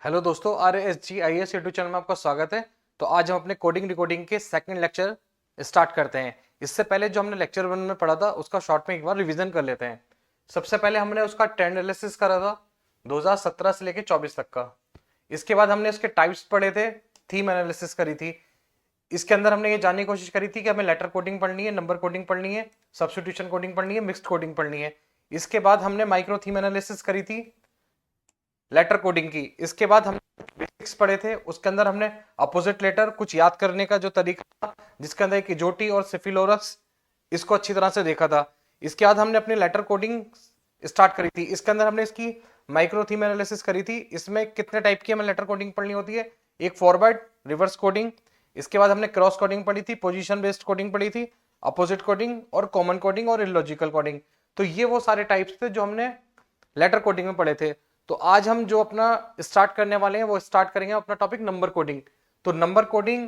Hello दोस्तों, RSGIS YouTube channel में आपका स्वागत है। तो आज हम अपने कोडिंग डिकोडिंग के सेकंड लेक्चर स्टार्ट करते हैं। इससे पहले जो हमने लेक्चर 1 में पढ़ा था उसका शॉर्ट में एक बार रिवीजन कर लेते हैं। सबसे पहले हमने उसका ट्रेंड एनालिसिस करा था 2017 से लेकर 24 तक का। इसके बाद हमने उसके टाइप्स पढ़े थे, थीम एनालिसिस करी थी। इसके अंदर हमने ये जानने की कोशिश करी थी कि हमें लेटर कोडिंग पढ़नी है, नंबर कोडिंग पढ़नी है, सब्स्टिट्यूशन कोडिंग पढ़नी है, मिक्स्ड कोडिंग पढ़नी है। इसके बाद हमने माइक्रो थीम एनालिसिस करी थी लेटर कोडिंग की। इसके बाद हम बेसिक्स पढ़े थे, उसके अंदर हमने अपोजिट लेटर कुछ याद करने का जो तरीका था, जिसके अंदर एक इजोटी और सिफिलोरस, इसको अच्छी तरह से देखा था। इसके बाद हमने अपनी लेटर कोडिंग स्टार्ट करी थी। इसके अंदर हमने इसकी माइक्रो थीम एनालिसिस करी थी। इसमें कितने टाइप की हमें लेटर कोडिंग पढ़नी होती है, एक फॉरवर्ड, रिवर्स कोडिंग। इसके बाद हमने क्रॉस कोडिंग पढ़ी थी, पोजीशन बेस्ड कोडिंग पढ़ी थी, अपोजिट कोडिंग और कॉमन कोडिंग और इलॉजिकल कोडिंग। तो ये वो सारे टाइप्स थे जो हमने लेटर कोडिंग में पढ़े थे। तो आज हम जो अपना स्टार्ट करने वाले हैं वो स्टार्ट करेंगे अपना टॉपिक नंबर कोडिंग। तो नंबर कोडिंग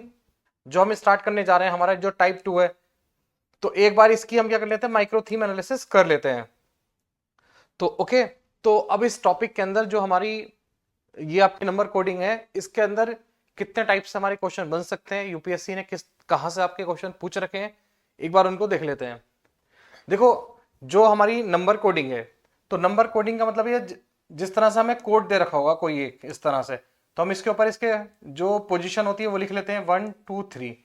जो हम स्टार्ट करने जा रहे हैं, हमारा जो टाइप 2 है, तो एक बार इसकी हम क्या कर लेते हैं, माइक्रो थीम एनालिसिस कर लेते हैं। तो ओके, तो अब इस टॉपिक के अंदर जो हमारी ये आपकी नंबर कोडिंग है, इसके अंदर कितने टाइप से हमारे क्वेश्चन बन सकते हैं, यूपीएससी ने किस कहां से आपके क्वेश्चन पूछ रखे हैं, एक बार उनको देख लेते हैं। देखो, जो हमारी नंबर कोडिंग है, तो नंबर कोडिंग का मतलब ये जिस तरह से हमें कोड दे रखा होगा कोई एक इस तरह से, तो हम इसके ऊपर इसके जो पोजीशन होती है वो लिख लेते हैं 1 2 3।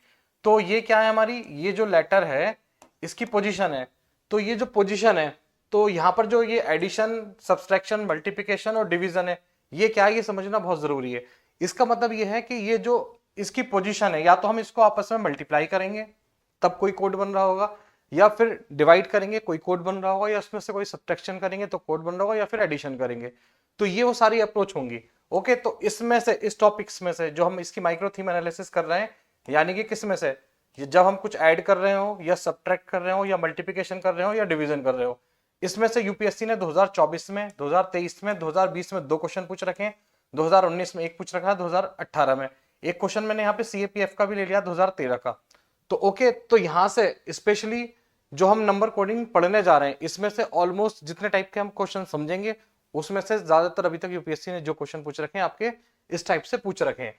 तो ये क्या है, हमारी ये जो लेटर है इसकी पोजीशन है। तो ये जो पोजीशन है, तो यहां पर जो ये एडिशन, सब्सट्रैक्शन, मल्टीप्लिकेशन और डिवीजन है, ये क्या है, ये समझना बहुत जरूरी है। इसका मतलब ये है कि ये जो इसकी पोजीशन है, या तो हम इसको आपस में मल्टीप्लाई करेंगे तब कोई कोड बन रहा होगा, या फिर डिवाइड करेंगे कोई कोड बन रहा होगा, या उसमें से कोई सब्ट्रैक्शन करेंगे तो कोड बन रहा होगा, या फिर एडिशन करेंगे। तो ये वो सारी अप्रोच होंगी। ओके, तो इसमें से, इस टॉपिक्स में से जो हम इसकी माइक्रो थीम एनालिसिस कर रहे हैं, यानी कि किस में से, जब हम कुछ ऐड कर रहे हो या सब्ट्रैक्ट कर रहे हो या मल्टीप्लिकेशन कर रहे हो या डिवीजन कर रहे हो, इसमें से यूपीएससी ने 2024 में, 2023 में, 2020 में 2 क्वेश्चन पूछ रखे हैं, 2019 में एक पूछ रखा है, 2018 में एक क्वेश्चन मैंने यहाँ पे सीएपीएफ का भी ले लिया 2013 का। तो ओके, तो यहां से स्पेशली जो हम नंबर कोडिंग पढ़ने जा रहे हैं, इसमें से ऑलमोस्ट जितने टाइप के हम क्वेश्चन समझेंगे, उसमें से ज्यादातर अभी तक यूपीएससी ने जो क्वेश्चन पूछ रखे हैं आपके इस टाइप से पूछ रखे हैं।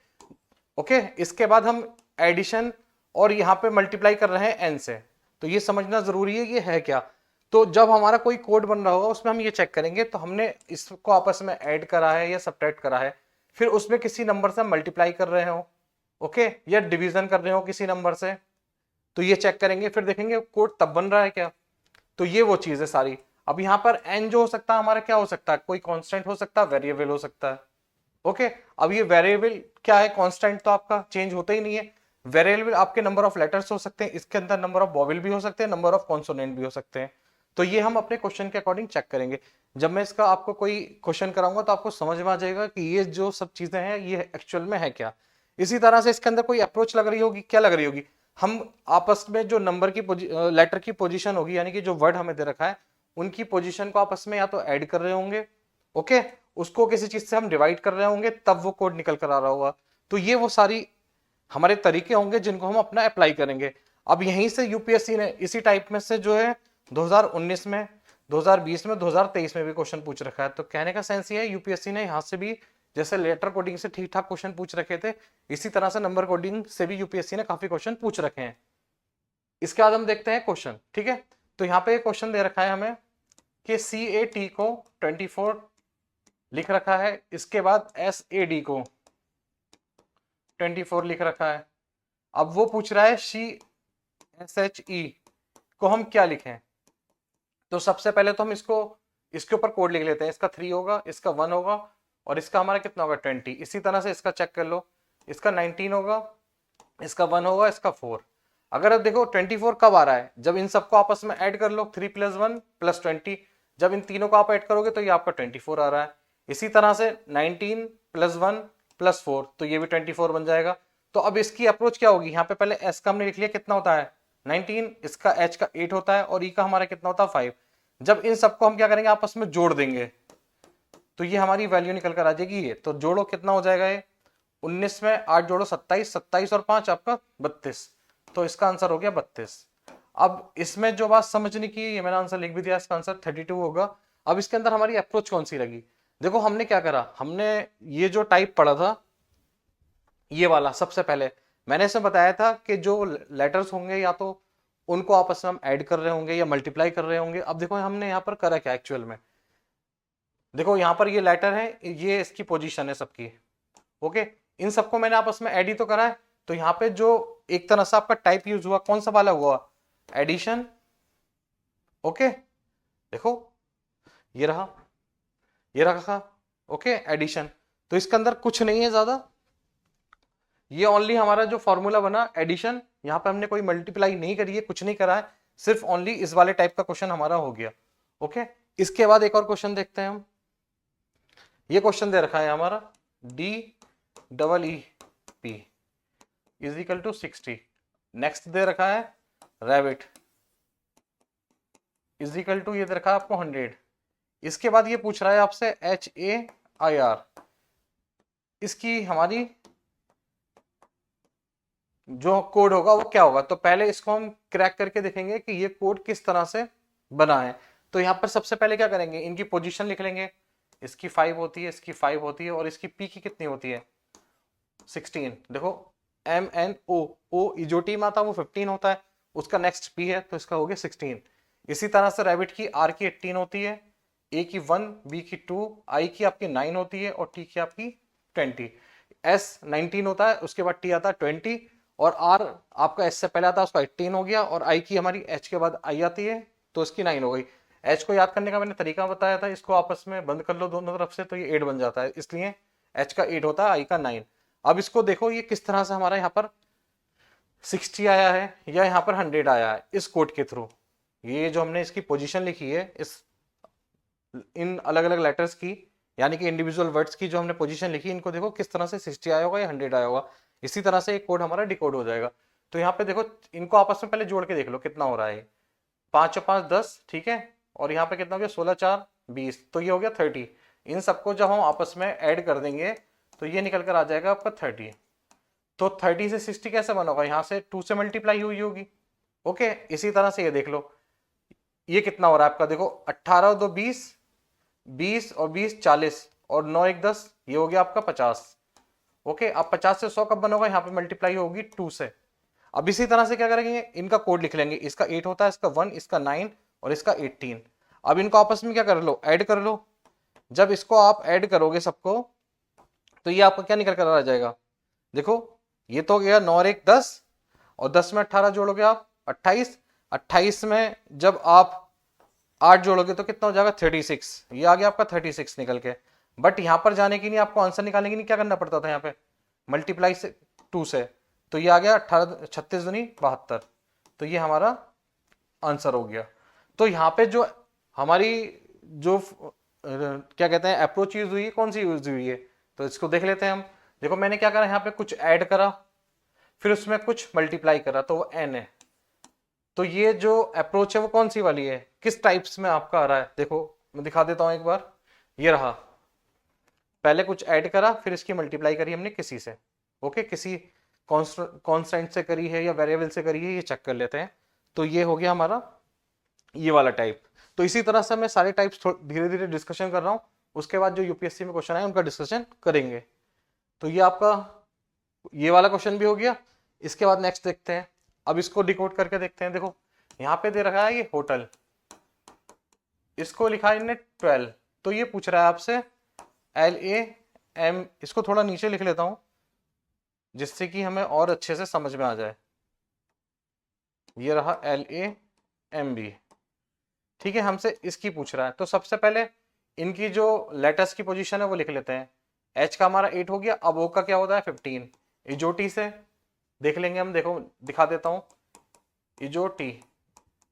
ओके, इसके बाद हम एडिशन और यहाँ पे मल्टीप्लाई कर रहे हैं एन से। तो ये समझना जरूरी है ये है क्या। तो जब हमारा कोई कोड बन रहा होगा उसमें हम ये चेक करेंगे, तो हमने इसको आपस में ऐड करा है या सब्ट्रैक्ट करा है, फिर उसमें किसी नंबर से मल्टीप्लाई कर रहे हो, ओके, या डिवीजन कर रहे हो किसी नंबर से, तो ये चेक करेंगे। फिर देखेंगे कोड तब बन रहा है क्या। तो ये वो चीज है सारी। अब यहाँ पर एन जो हो सकता है हमारा, क्या हो सकता है, कोई कांस्टेंट हो सकता है, वेरिएबल हो सकता है। ओके, अब ये वेरिएबल क्या है, कांस्टेंट तो आपका चेंज होता ही नहीं है। वेरिएबल आपके नंबर ऑफ लेटर्स हो सकते हैं, इसके अंदर नंबर ऑफ वॉवेल भी हो सकते हैं, नंबर ऑफ कॉन्सोनेंट भी हो सकते हैं। तो ये हम अपने क्वेश्चन के अकॉर्डिंग चेक करेंगे। जब मैं इसका आपको कोई क्वेश्चन कराऊंगा तो आपको समझ में आ जाएगा कि ये जो सब चीजें हैं ये एक्चुअल में है क्या। इसी तरह से इसके अंदर कोई अप्रोच लग रही होगी, क्या लग रही होगी, हम आपस में जो नंबर की लेटर की पोजीशन होगी, यानी कि जो वर्ड हमें दे रखा है उनकी पोजीशन को आपस में या तो ऐड कर रहे होंगे, ओके, उसको किसी चीज से हम डिवाइड कर रहे होंगे, तब वो कोड निकल कर आ रहा होगा। तो ये वो सारी हमारे तरीके होंगे जिनको हम अपना अप्लाई करेंगे। अब यहीं से यूपीएससी ने इसी टाइप में से जो है 2019 में, 2020 में, 2023 में भी क्वेश्चन पूछ रखा है। तो कहने का सेंस ये है, यूपीएससी ने यहां से भी जैसे लेटर कोडिंग से ठीक ठाक क्वेश्चन पूछ रखे थे, इसी तरह से नंबर कोडिंग से भी यूपीएससी ने काफी क्वेश्चन पूछ रखे हैं। इसके बाद हम देखते हैं क्वेश्चन, ठीक है। तो यहाँ पे क्वेश्चन दे रखा है हमें कि CAT को 24 लिख रखा है, इसके बाद SAD को 24 लिख रखा है। अब वो पूछ रहा है CSHE को हम क्या लिखें। तो सबसे पहले तो हम इसके ऊपर कोड लिख लेते हैं। इसका 3 होगा, इसका 1 होगा, और इसका हमारा कितना होगा 20। इसी तरह से इसका चेक कर लो, इसका 19 होगा, इसका 1 होगा, इसका 4। अगर अब देखो 24 कब आ रहा है, जब इन सबको आपस में ऐड कर लो, 3 + 1 + 20। जब इन तीनों को आप ऐड करोगे तो ये आपका 24 आ रहा है। इसी तरह से 19 + 1 + 4, तो ये भी 24 बन जाएगा। तो अब इसकी अप्रोच क्या होगी, यहाँ पे पहले एस का हमने लिख लिया कितना होता है 19, इसका एच का 8 होता है, और ई का हमारा कितना होता है 5। जब इन सबको हम क्या करेंगे, आपस में जोड़ देंगे, तो ये हमारी वैल्यू निकल कर आ जाएगी ये। तो जोड़ो कितना हो जाएगा ये, 19 में 8 जोड़ो 27, 27 और 5 आपका 32। तो इसका आंसर हो गया 32। अब इसमें जो बात समझने की, ये मैंने आंसर लिख भी दिया, इसका आंसर 32 होगा। अब इसके अंदर हमारी अप्रोच कौन सी लगी, देखो हमने क्या करा, हमने ये जो टाइप पढ़ा था ये वाला, सबसे पहले मैंने इसमें बताया था कि जो लेटर्स होंगे या तो उनको आपस में हम ऐड कर रहे होंगे या मल्टीप्लाई कर रहे होंगे। अब देखो हमने यहाँ पर करा क्या एक्चुअल में, देखो यहाँ पर ये लेटर है, ये इसकी पोजीशन है सबकी, ओके, इन सबको मैंने आपस में ऐड ही तो करा है। तो यहाँ पे जो एक तरह से आपका टाइप यूज हुआ कौन सा वाला हुआ, एडिशन, ओके, देखो ये रहा, ये रखा, ओके एडिशन। तो इसके अंदर कुछ नहीं है ज्यादा, ये ओनली हमारा जो फॉर्मूला बना एडिशन, यहाँ पे हमने कोई मल्टीप्लाई नहीं करी है, कुछ नहीं करा है, सिर्फ ओनली इस वाले टाइप का क्वेश्चन हमारा हो गया, ओके। इसके बाद एक और क्वेश्चन देखते हैं हम, ये क्वेश्चन दे रखा है हमारा D double E P is equal to 60। Next दे रखा है रैबिट इज इक्वल टू, ये दे रखा है आपको 100। इसके बाद ये पूछ रहा है आपसे HAIR, इसकी हमारी जो कोड होगा वो क्या होगा। तो पहले इसको हम क्रैक करके देखेंगे कि ये कोड किस तरह से बना है। तो यहाँ पर सबसे पहले क्या करेंगे, इनकी पोजीशन लिख लेंगे, इसकी 5 होती है, इसकी 5 होती है, और इसकी पी की कितनी होती है 16। देखो MNO जो टी में आता है वो 15 होता है, उसका नेक्स्ट पी है तो इसका हो गया 16। इसी तरह से रैबिट की आर की 18 होती है, ए की 1, बी की 2, आई की आपकी 9 होती है, और टी की आपकी 20। एस 19 होता है, उसके बाद टी आता है 20, और आर आपका एस से पहले आता है उसका 18 हो गया, और आई की हमारी एच के बाद आई आती है तो इसकी 9 हो गई। एच को याद करने का मैंने तरीका बताया था, इसको आपस में बंद कर लो दोनों तरफ से तो ये 8 बन जाता है, इसलिए एच का 8 होता है, आई का 9। अब इसको देखो ये किस तरह से हमारा यहाँ पर 60 आया है या यहाँ पर 100 आया है इस कोड के थ्रू। ये जो हमने इसकी पोजीशन लिखी है इस इन अलग अलग लेटर्स की, यानी कि इंडिविजुअल वर्ड्स की जो हमने पोजीशन लिखी, इनको देखो किस तरह से 60 आया होगा या 100 आया होगा। इसी तरह से एक कोड हमारा डिकोड हो जाएगा। तो यहाँ पे देखो इनको आपस में पहले जोड़ के देख लो कितना हो रहा है, 5 और 5 10, ठीक है, और यहाँ पे कितना हो गया 16 4 20, तो ये हो गया 30। इन सबको जब हम आपस में ऐड कर देंगे तो ये निकल कर आ जाएगा आपका 30। तो 30 से 60 कैसे बना होगा, यहाँ से 2 से मल्टीप्लाई हुई होगी, ओके। इसी तरह से ये देख लो ये कितना हो रहा है आपका, देखो 18 2 20, 20 और 20 40, और 9 1 10, ये हो गया आपका 50, ओके। अब 50 से 100 कब बनोगा, यहाँ पे मल्टीप्लाई होगी 2 से। अब इसी तरह से क्या करेंगे, इनका कोड लिख लेंगे, इसका 8 होता है, इसका 1, इसका 9 और इसका 18। अब इनको आपस में क्या कर लो, ऐड कर लो। जब इसको आप ऐड करोगे सबको तो ये आपका क्या निकल कर आ जाएगा, देखो ये तो गया 9 और 1 10, और 10 में 18 जोड़ोगे आप 28, 28 में जब आप 8 जोड़ोगे तो कितना हो जाएगा 36, ये आ गया आपका 36 निकल के। बट यहां पर जाने की नहीं, आपको आंसर निकालने की नहीं क्या करना पड़ता था, यहाँ पे मल्टीप्लाई से 2 से, तो ये आ गया 18 36 दूनी 72, तो ये हमारा आंसर हो गया। तो यहाँ पे जो हमारी जो क्या कहते हैं अप्रोच यूज हुई है, कौन सी यूज हुई है, तो इसको देख लेते हैं हम। देखो मैंने क्या करा, यहाँ पे कुछ ऐड करा, फिर उसमें कुछ मल्टीप्लाई करा, तो वो n है। तो ये जो अप्रोच है वो कौन सी वाली है, किस टाइप्स में आपका आ रहा है, देखो मैं दिखा देता हूं एक बार। ये रहा, पहले कुछ ऐड करा, फिर इसकी मल्टीप्लाई करी हमने किसी से, ओके, किसी कांस्टेंट से करी है या वेरिएबल से करी है, ये चेक कर लेते हैं। तो ये हो गया हमारा ये वाला टाइप। तो इसी तरह से मैं सारे टाइप्स धीरे धीरे डिस्कशन कर रहा हूँ, उसके बाद जो यूपीएससी में क्वेश्चन आए उनका डिस्कशन करेंगे। तो ये आपका ये वाला क्वेश्चन भी हो गया। इसके बाद नेक्स्ट देखते हैं, अब इसको डिकोड करके देखते हैं। देखो यहाँ पे दे रखा है ये होटल, इसको लिखा है इनने 12, तो ये पूछ रहा है आपसे LAM, इसको थोड़ा नीचे लिख लेता हूं जिससे कि हमें और अच्छे से समझ में आ जाए। ये रहा LAMB, ठीक है, हमसे इसकी पूछ रहा है। तो सबसे पहले इनकी जो लेटर्स की पोजीशन है वो लिख लेते हैं। H का हमारा 8 हो गया, अब O का क्या होता है 15, इजोटी से देख लेंगे हम, देखो दिखा देता हूं, इजोटी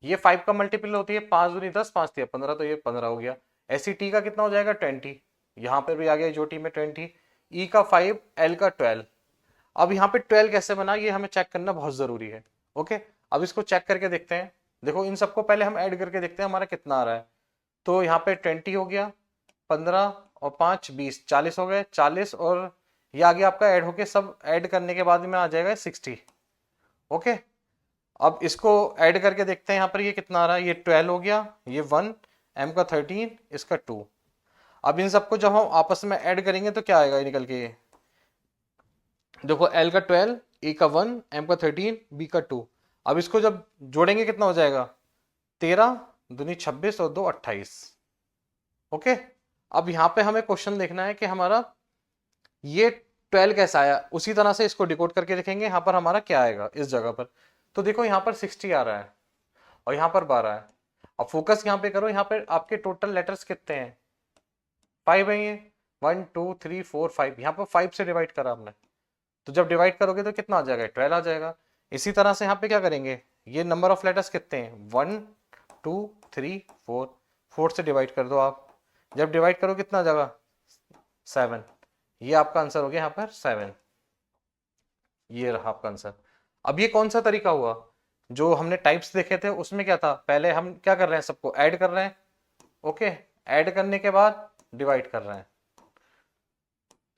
ये 5 का मल्टीपल होती है, 5 दूनी 10 5 3 15, तो ये 15 हो गया। ऐसी टी का कितना हो जाएगा 20, यहाँ पर भी आ गया जो टी में 20, ई का 5, एल का 12। अब यहाँ पे 12 कैसे बना ये हमें चेक करना बहुत जरूरी है, ओके। अब इसको चेक करके देखते हैं। देखो इन सबको पहले हम ऐड करके देखते हैं हमारा कितना आ रहा है। तो यहाँ पे 20 हो गया, 15 और 5 20, 40 हो गए, 40 और ये आ गया आपका ऐड होके, सब ऐड करने के बाद में आ जाएगा 60, ओके। अब इसको ऐड करके देखते हैं, यहाँ पर ये कितना आ रहा है, ये 12 हो गया, ये 1, M का 13, इसका 2। अब इन सबको जब हम आपस में ऐड करेंगे तो क्या आएगा निकल के, ये देखो L का 12, A का 1, M का 13, B का 2। अब इसको जब जोड़ेंगे कितना हो जाएगा, 13 दूनी 26 और 2 28। ओके, अब यहाँ पे हमें क्वेश्चन देखना है कि हमारा ये 12 कैसा आया, उसी तरह से इसको डिकोड करके देखेंगे यहाँ पर हमारा क्या आएगा इस जगह पर। तो देखो यहाँ पर 60 आ रहा है और यहाँ पर 12 है। अब फोकस यहाँ पे करो, यहाँ पे आपके टोटल लेटर्स कितने हैं, 5 है ये, 1 2 3 4 5, यहाँ पर 5 से डिवाइड करा आपने, तो जब डिवाइड करोगे तो कितना आ जाएगा, 12 आ जाएगा। इसी तरह से यहाँ पे क्या करेंगे, ये नंबर ऑफ लेटर्स कितने हैं, 1 2 3 4, 4 से डिवाइड कर दो आप, जब डिवाइड करो कितना आ जाएगा, 7। ये आपका आंसर हो गया यहाँ पर 7, ये रहा आपका आंसर। अब ये कौन सा तरीका हुआ, जो हमने टाइप्स देखे थे उसमें क्या था, पहले हम क्या कर रहे हैं, सबको ऐड कर रहे हैं, ओके, ऐड करने के बाद डिवाइड कर रहे हैं।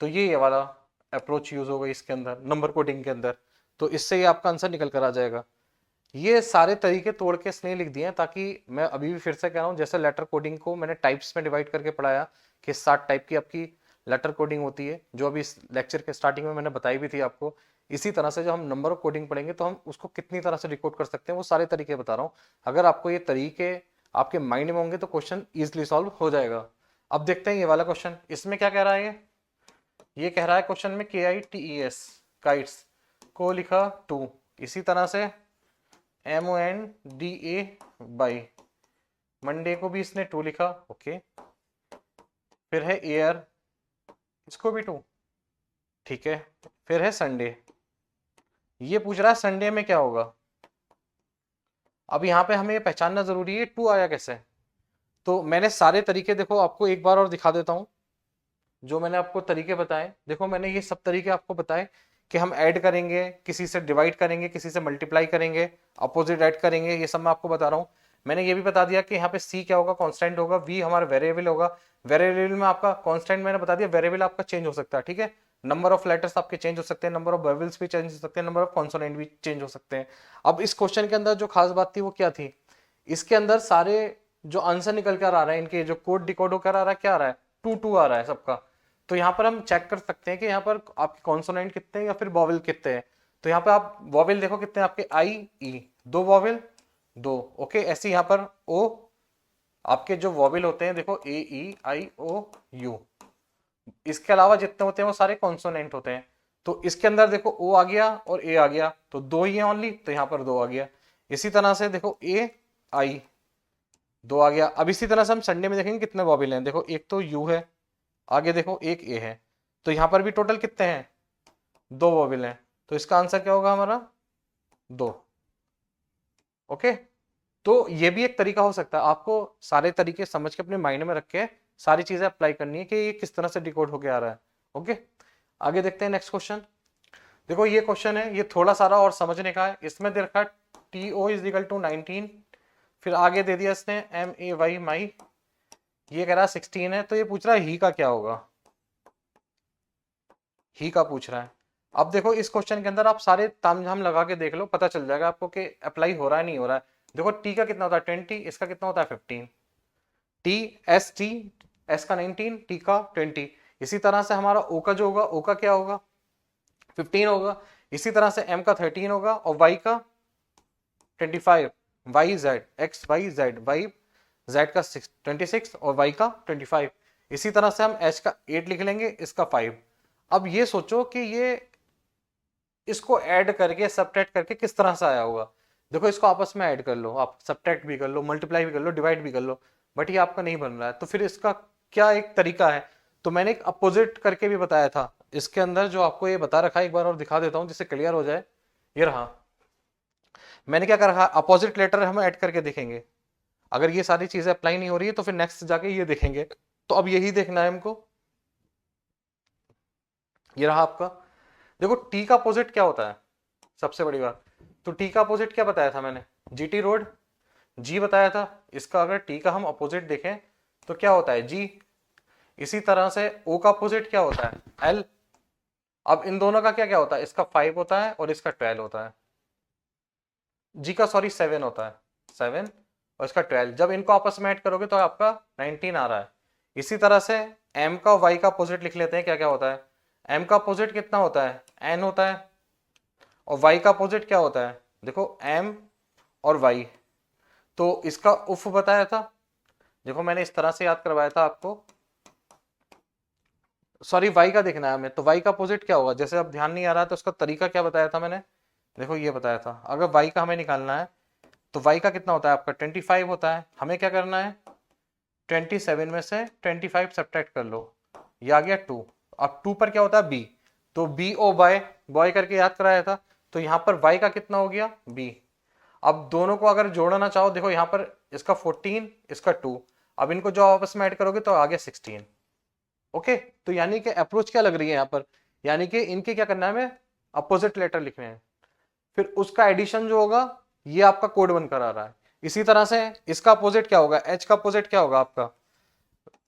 तो ये वाला अप्रोच यूज होगा इसके अंदर, नंबर कोडिंग के अंदर। तो इससे ये आपका आंसर निकल कर आ जाएगा। ये सारे तरीके तोड़ के इसने लिख दिए हैं ताकि मैं अभी भी फिर से कह रहा हूँ, जैसे लेटर कोडिंग को मैंने टाइप्स में डिवाइड करके पढ़ाया कि 7 टाइप की आपकी लेटर कोडिंग होती है, जो अभी इस लेक्चर के स्टार्टिंग में मैंने बताई भी थी आपको। इसी तरह से जब हम नंबर ऑफ कोडिंग पढ़ेंगे तो हम उसको कितनी तरह से डिकोड कर सकते हैं, वो सारे तरीके बता रहा हूँ। अगर आपको ये तरीके आपके माइंड में होंगे तो क्वेश्चन ईजिली सॉल्व हो जाएगा। अब देखते हैं ये वाला क्वेश्चन, इसमें क्या कह रहा है, ये कह रहा है क्वेश्चन में KITES काइट्स को लिखा 2, इसी तरह से MONDA बाई, मंडे को भी इसने 2 लिखा, ओके। फिर है एयर, इसको भी 2, ठीक है। फिर है संडे, ये पूछ रहा है संडे में क्या होगा। अब यहाँ पे हमें पहचानना जरूरी है 2 आया कैसे। तो मैंने सारे तरीके देखो आपको एक बार और दिखा देता हूँ, जो मैंने आपको तरीके बताए। देखो मैंने ये सब तरीके आपको बताए कि हम ऐड करेंगे, किसी से डिवाइड करेंगे, किसी से मल्टीप्लाई करेंगे, अपोजिट ऐड करेंगे, ये सब मैं आपको बता रहा हूँ। मैंने ये भी बता दिया कि यहाँ पे C क्या होगा, कांस्टेंट होगा, V हमारा वेरिएबल होगा। वेरिएबल में आपका कांस्टेंट मैंने बता दिया, वेरिएबल आपका चेंज हो सकता है, ठीक है। नंबर ऑफ लेटर्स आपके चेंज हो सकते हैं, नंबर ऑफ वेवल्स भी चेंज हो सकते हैं, नंबर ऑफ कॉन्सोनेंट भी चेंज हो सकते हैं। अब इस क्वेश्चन के अंदर जो खास बात थी वो क्या थी, इसके अंदर सारे जो आंसर निकल कर आ रहा है, इनके जो कोड डिकोड होकर आ रहा है, क्या आ रहा है, 2 आ रहा है सबका। तो यहाँ पर हम चेक कर सकते हैं कि यहाँ पर आपके कॉन्सोनेंट कितने हैं या फिर वॉवेल कितने हैं। तो यहाँ पे आप वॉवेल देखो कितने हैं आपके, I E 2 वॉवेल 2, ओके। ऐसे यहाँ पर O, आपके जो वॉवेल होते हैं देखो A E I O U, इसके अलावा जितने होते हैं वो सारे कॉन्सोनेंट होते हैं। तो इसके अंदर देखो O आ गया और A आ गया, तो 2 ही है ओनली, तो यहाँ पर 2 आ गया। इसी तरह से देखो A I 2 आ गया। अब इसी तरह से हम संडे में देखेंगे कितने वॉवेल हैं, देखो एक तो U है, आगे देखो एक ए है, तो यहां पर भी टोटल कितने हैं, 2 वॉवेल हैं। तो इसका आंसर क्या होगा हमारा, 2, ओके। तो ये भी एक तरीका हो सकता है, आपको सारे तरीके समझ के अपने माइंड में रख के सारी चीजें अप्लाई करनी है कि ये किस तरह से डिकोड होके आ रहा है, ओके। आगे देखते हैं नेक्स्ट क्वेश्चन। देखो ये क्वेश्चन है, ये थोड़ा सारा और समझने का है। इसमें दे रखा है TO इज इक्वल टू 19, फिर आगे दे दिया इसने MAY माई, ये कह रहा है 16 है। तो ये पूछ रहा है ही का क्या होगा, ही का पूछ रहा है। अब देखो इस क्वेश्चन के अंदर आप सारे तामझाम लगा के देख लो, पता चल जाएगा आपको कि अप्लाई हो रहा है नहीं हो रहा है। देखो टी का कितना होता है 20, इसका कितना होता है 15, टी एस का 19, टी का 20। इसी तरह से हमारा ओ का जो होगा, ओ का क्या होगा 15 होगा। इसी तरह से एम का 13 होगा और वाई का 25, Y Z X Y Z, Y Z का 26 और वाई का 25। इसी तरह से हम एच का 8 लिख लेंगे, इसका 5। अब ये सोचो कि ये इसको ऐड करके सब्ट्रैक्ट करके किस तरह से आया होगा। देखो इसको आपस में ऐड कर लो, आप सब्ट्रैक्ट भी कर लो, मल्टीप्लाई भी कर लो, डिवाइड भी कर लो, बट ये आपका नहीं बन रहा है। तो फिर इसका क्या एक तरीका है, तो मैंने एक अपोजिट करके भी बताया था इसके अंदर, जो आपको ये बता रखा है, एक बार और दिखा देता हूं जिससे क्लियर हो जाए। ये रहा, मैंने क्या कर रखा, अपोजिट लेटर हम ऐड करके देखेंगे। अगर ये सारी चीजें अप्लाई नहीं हो रही है तो फिर नेक्स्ट जाके ये देखेंगे। तो अब यही देखना है हमको, ये रहा आपका। देखो टी का अपोजिट क्या होता है, सबसे बड़ी बात, तो टी का अपोजिट क्या बताया था मैंने, जीटी रोड, जी बताया था। इसका अगर टी का हम अपोजिट देखें तो क्या होता है, जी। इसी तरह से ओ का अपोजिट क्या होता है, एल। अब इन दोनों का क्या क्या होता है, इसका 5 होता है और इसका 12 होता है। जी का सॉरी 7 होता है, 7 और इसका 12। जब इनको आपस में ऐड करोगे तो आपका 19 आ रहा है। इसी तरह से m का y का अपोजिट लिख लेते हैं, क्या क्या होता है। m का अपोजिट कितना होता है, n होता है, और y का अपोजिट क्या होता है, देखो m और y। तो इसका उफ बताया था, देखो मैंने इस तरह से याद करवाया था आपको, सॉरी y का देखना है हमें, तो y का अपोजिट क्या होगा, जैसे अब ध्यान नहीं आ रहा है तो उसका तरीका क्या बताया था मैंने, देखो ये बताया था, अगर y का हमें निकालना है तो y का कितना होता है आपका 25 होता है, हमें क्या करना है 27 में से 25 सब्ट्रैक्ट कर लो, ये आ गया 2। अब 2 पर क्या होता है b, तो b ओ बॉय बॉय करके याद कराया था, तो यहाँ पर y का कितना हो गया b। अब दोनों को अगर जोड़ना चाहो, देखो यहाँ पर इसका 14 इसका 2, अब इनको जो आपस में ऐड करोगे तो आ गया 16। ओके, तो यानी कि अप्रोच क्या लग रही है यहाँ पर, यानी कि इनके क्या करना है, हमें अपोजिट लेटर लिखने हैं, फिर उसका एडिशन जो होगा ये आपका कोड बनकर आ रहा है। इसी तरह से इसका अपोजिट क्या होगा, एच का अपोजिट क्या होगा आपका,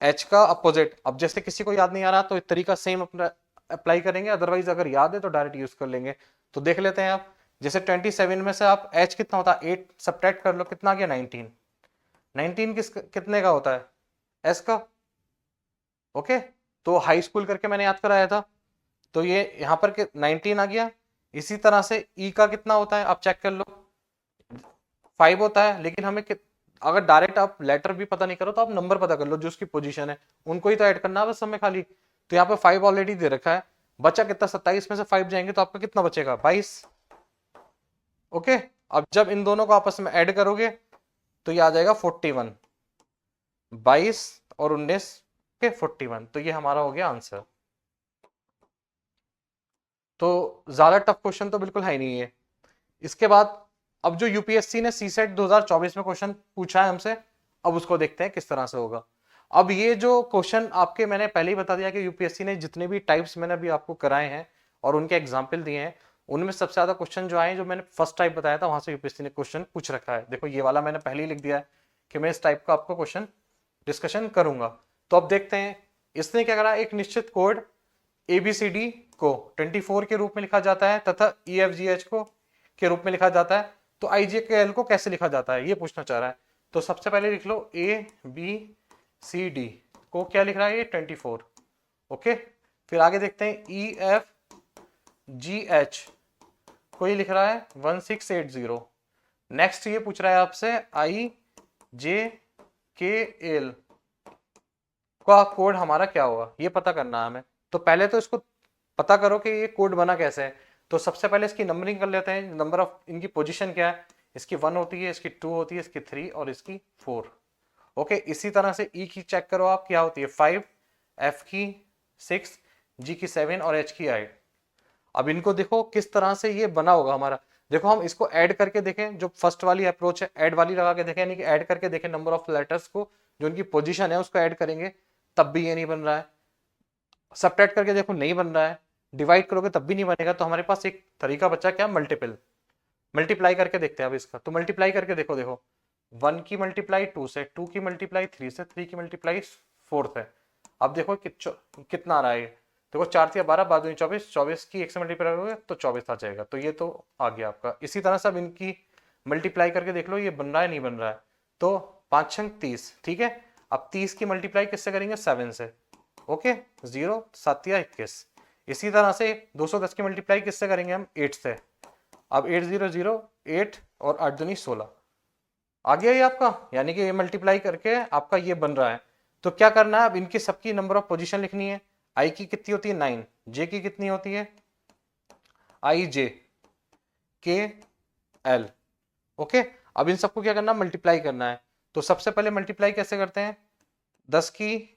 एच का अपोजिट, अब जैसे किसी को याद नहीं आ रहा तो एक तरीका सेम अपना अप्लाई करेंगे, अदरवाइज अगर याद है तो डायरेक्ट यूज कर लेंगे। तो देख लेते हैं आप, जैसे 27 में से आप एच कितना होता है 8 सब्ट्रैक्ट कर लो, कितना आ गया 19। 19 कितने का होता है, एस का। ओके, तो हाई स्कूल करके मैंने याद कराया था, तो ये यहाँ पर 19 आ गया। इसी तरह से ई का कितना होता है आप चेक कर लो, 5 होता है, लेकिन हमें अगर डायरेक्ट आप लेटर भी पता नहीं करो तो आप नंबर पता कर लो जो उसकी पोजीशन है, उनको ही तो ऐड करना है बस हमें खाली। तो यहाँ पे 5 ऑलरेडी दे रखा है, बचा कितना 27 में से 5 जाएंगे तो आपका कितना बचेगा 22। ओके, अब जब इन दोनों को आपस में ऐड करोगे तो ये आ जाएगा 41, 22 और 19 के 41, तो ये हमारा हो गया आंसर। तो ज्यादा टफ क्वेश्चन तो बिल्कुल है ही नहीं है। इसके बाद अब जो यूपीएससी ने सीसेट 2024 में क्वेश्चन पूछा है हमसे, अब उसको देखते हैं किस तरह से होगा। अब ये जो क्वेश्चन आपके मैंने पहले ही बता दिया कि यूपीएससी ने जितने भी टाइप्स मैंने अभी आपको कराए हैं और उनके एग्जाम्पल दिए हैं, उनमें सबसे ज्यादा क्वेश्चन जो आए, जो मैंने फर्स्ट टाइप बताया था वहां से यूपीएससी ने क्वेश्चन पूछ रखा है। देखो ये वाला मैंने पहले ही लिख दिया है कि मैं इस टाइप का आपको क्वेश्चन डिस्कशन करूंगा। तो अब देखते हैं इसने क्या करा, एक निश्चित कोड एबीसीडी को 24 के रूप में लिखा जाता है तथा ईएफजीएच को के रूप में लिखा जाता है, तो आईजेकेएल को कैसे लिखा जाता है ये पूछना चाह रहा है। तो सबसे पहले लिख लो ए बी सी डी को क्या लिख रहा है ये 24। ओके, फिर आगे देखते हैं ई एफ जी एच को ये लिख रहा है 1680। नेक्स्ट ये पूछ रहा है आपसे आई जे के एल का कोड हमारा क्या होगा, ये पता करना है हमें। तो पहले तो इसको पता करो कि ये कोड बना कैसे है। तो सबसे पहले इसकी नंबरिंग कर लेते हैं, नंबर ऑफ इनकी पोजीशन क्या है, इसकी 1 होती है, इसकी 2 होती है, इसकी 3 और इसकी 4। ओके, इसी तरह से ई की चेक करो आप, क्या होती है 5, एफ की 6, जी की 7 और एच की 8। अब इनको देखो किस तरह से ये बना होगा हमारा। देखो हम इसको ऐड करके देखें, जो फर्स्ट वाली अप्रोच है ऐड वाली लगा के देखें, यानी कि ऐड करके देखें नंबर ऑफ लेटर्स को, जो उनकी पोजीशन है उसको ऐड करेंगे, तब भी ये नहीं बन रहा है। सब्ट्रैक्ट करके देखो नहीं बन रहा है, डिवाइड करोगे तब भी नहीं बनेगा। तो हमारे पास एक तरीका बचा क्या, मल्टीपल, मल्टीप्लाई करके देखते हैं अब इसका। तो मल्टीप्लाई करके देखो, देखो 1 की मल्टीप्लाई 2 से, 2 की मल्टीप्लाई 3 से, 3 की मल्टीप्लाई 4 है। अब देखो कितना आ रहा है, देखो 4 या 12, 12 24, 24 की 1 से मल्टीप्लाई करोगे तो 24 आ जाएगा, तो ये तो आ गया आपका। इसी तरह से अब इनकी मल्टीप्लाई करके देख लो ये बन रहा है नहीं बन रहा है। तो 5 छंग 30, ठीक है। अब 30 की मल्टीप्लाई किससे करेंगे 7 से, ओके 0 7 या 21। इसी तरह से 210 की मल्टीप्लाई किससे करेंगे हम 8 से। अब 8 0 0 8 और 8 दूनी 16 आ गया ये आपका, यानी कि ये मल्टीप्लाई करके आपका ये बन रहा है। तो क्या करना है, अब इनकी सबकी नंबर ऑफ पोजीशन लिखनी है। आई की कितनी होती है 9, जे की कितनी होती है आई जे के एल। ओके, अब इन सबको क्या करना है मल्टीप्लाई करना है। तो सबसे पहले मल्टीप्लाई कैसे करते हैं, 10 की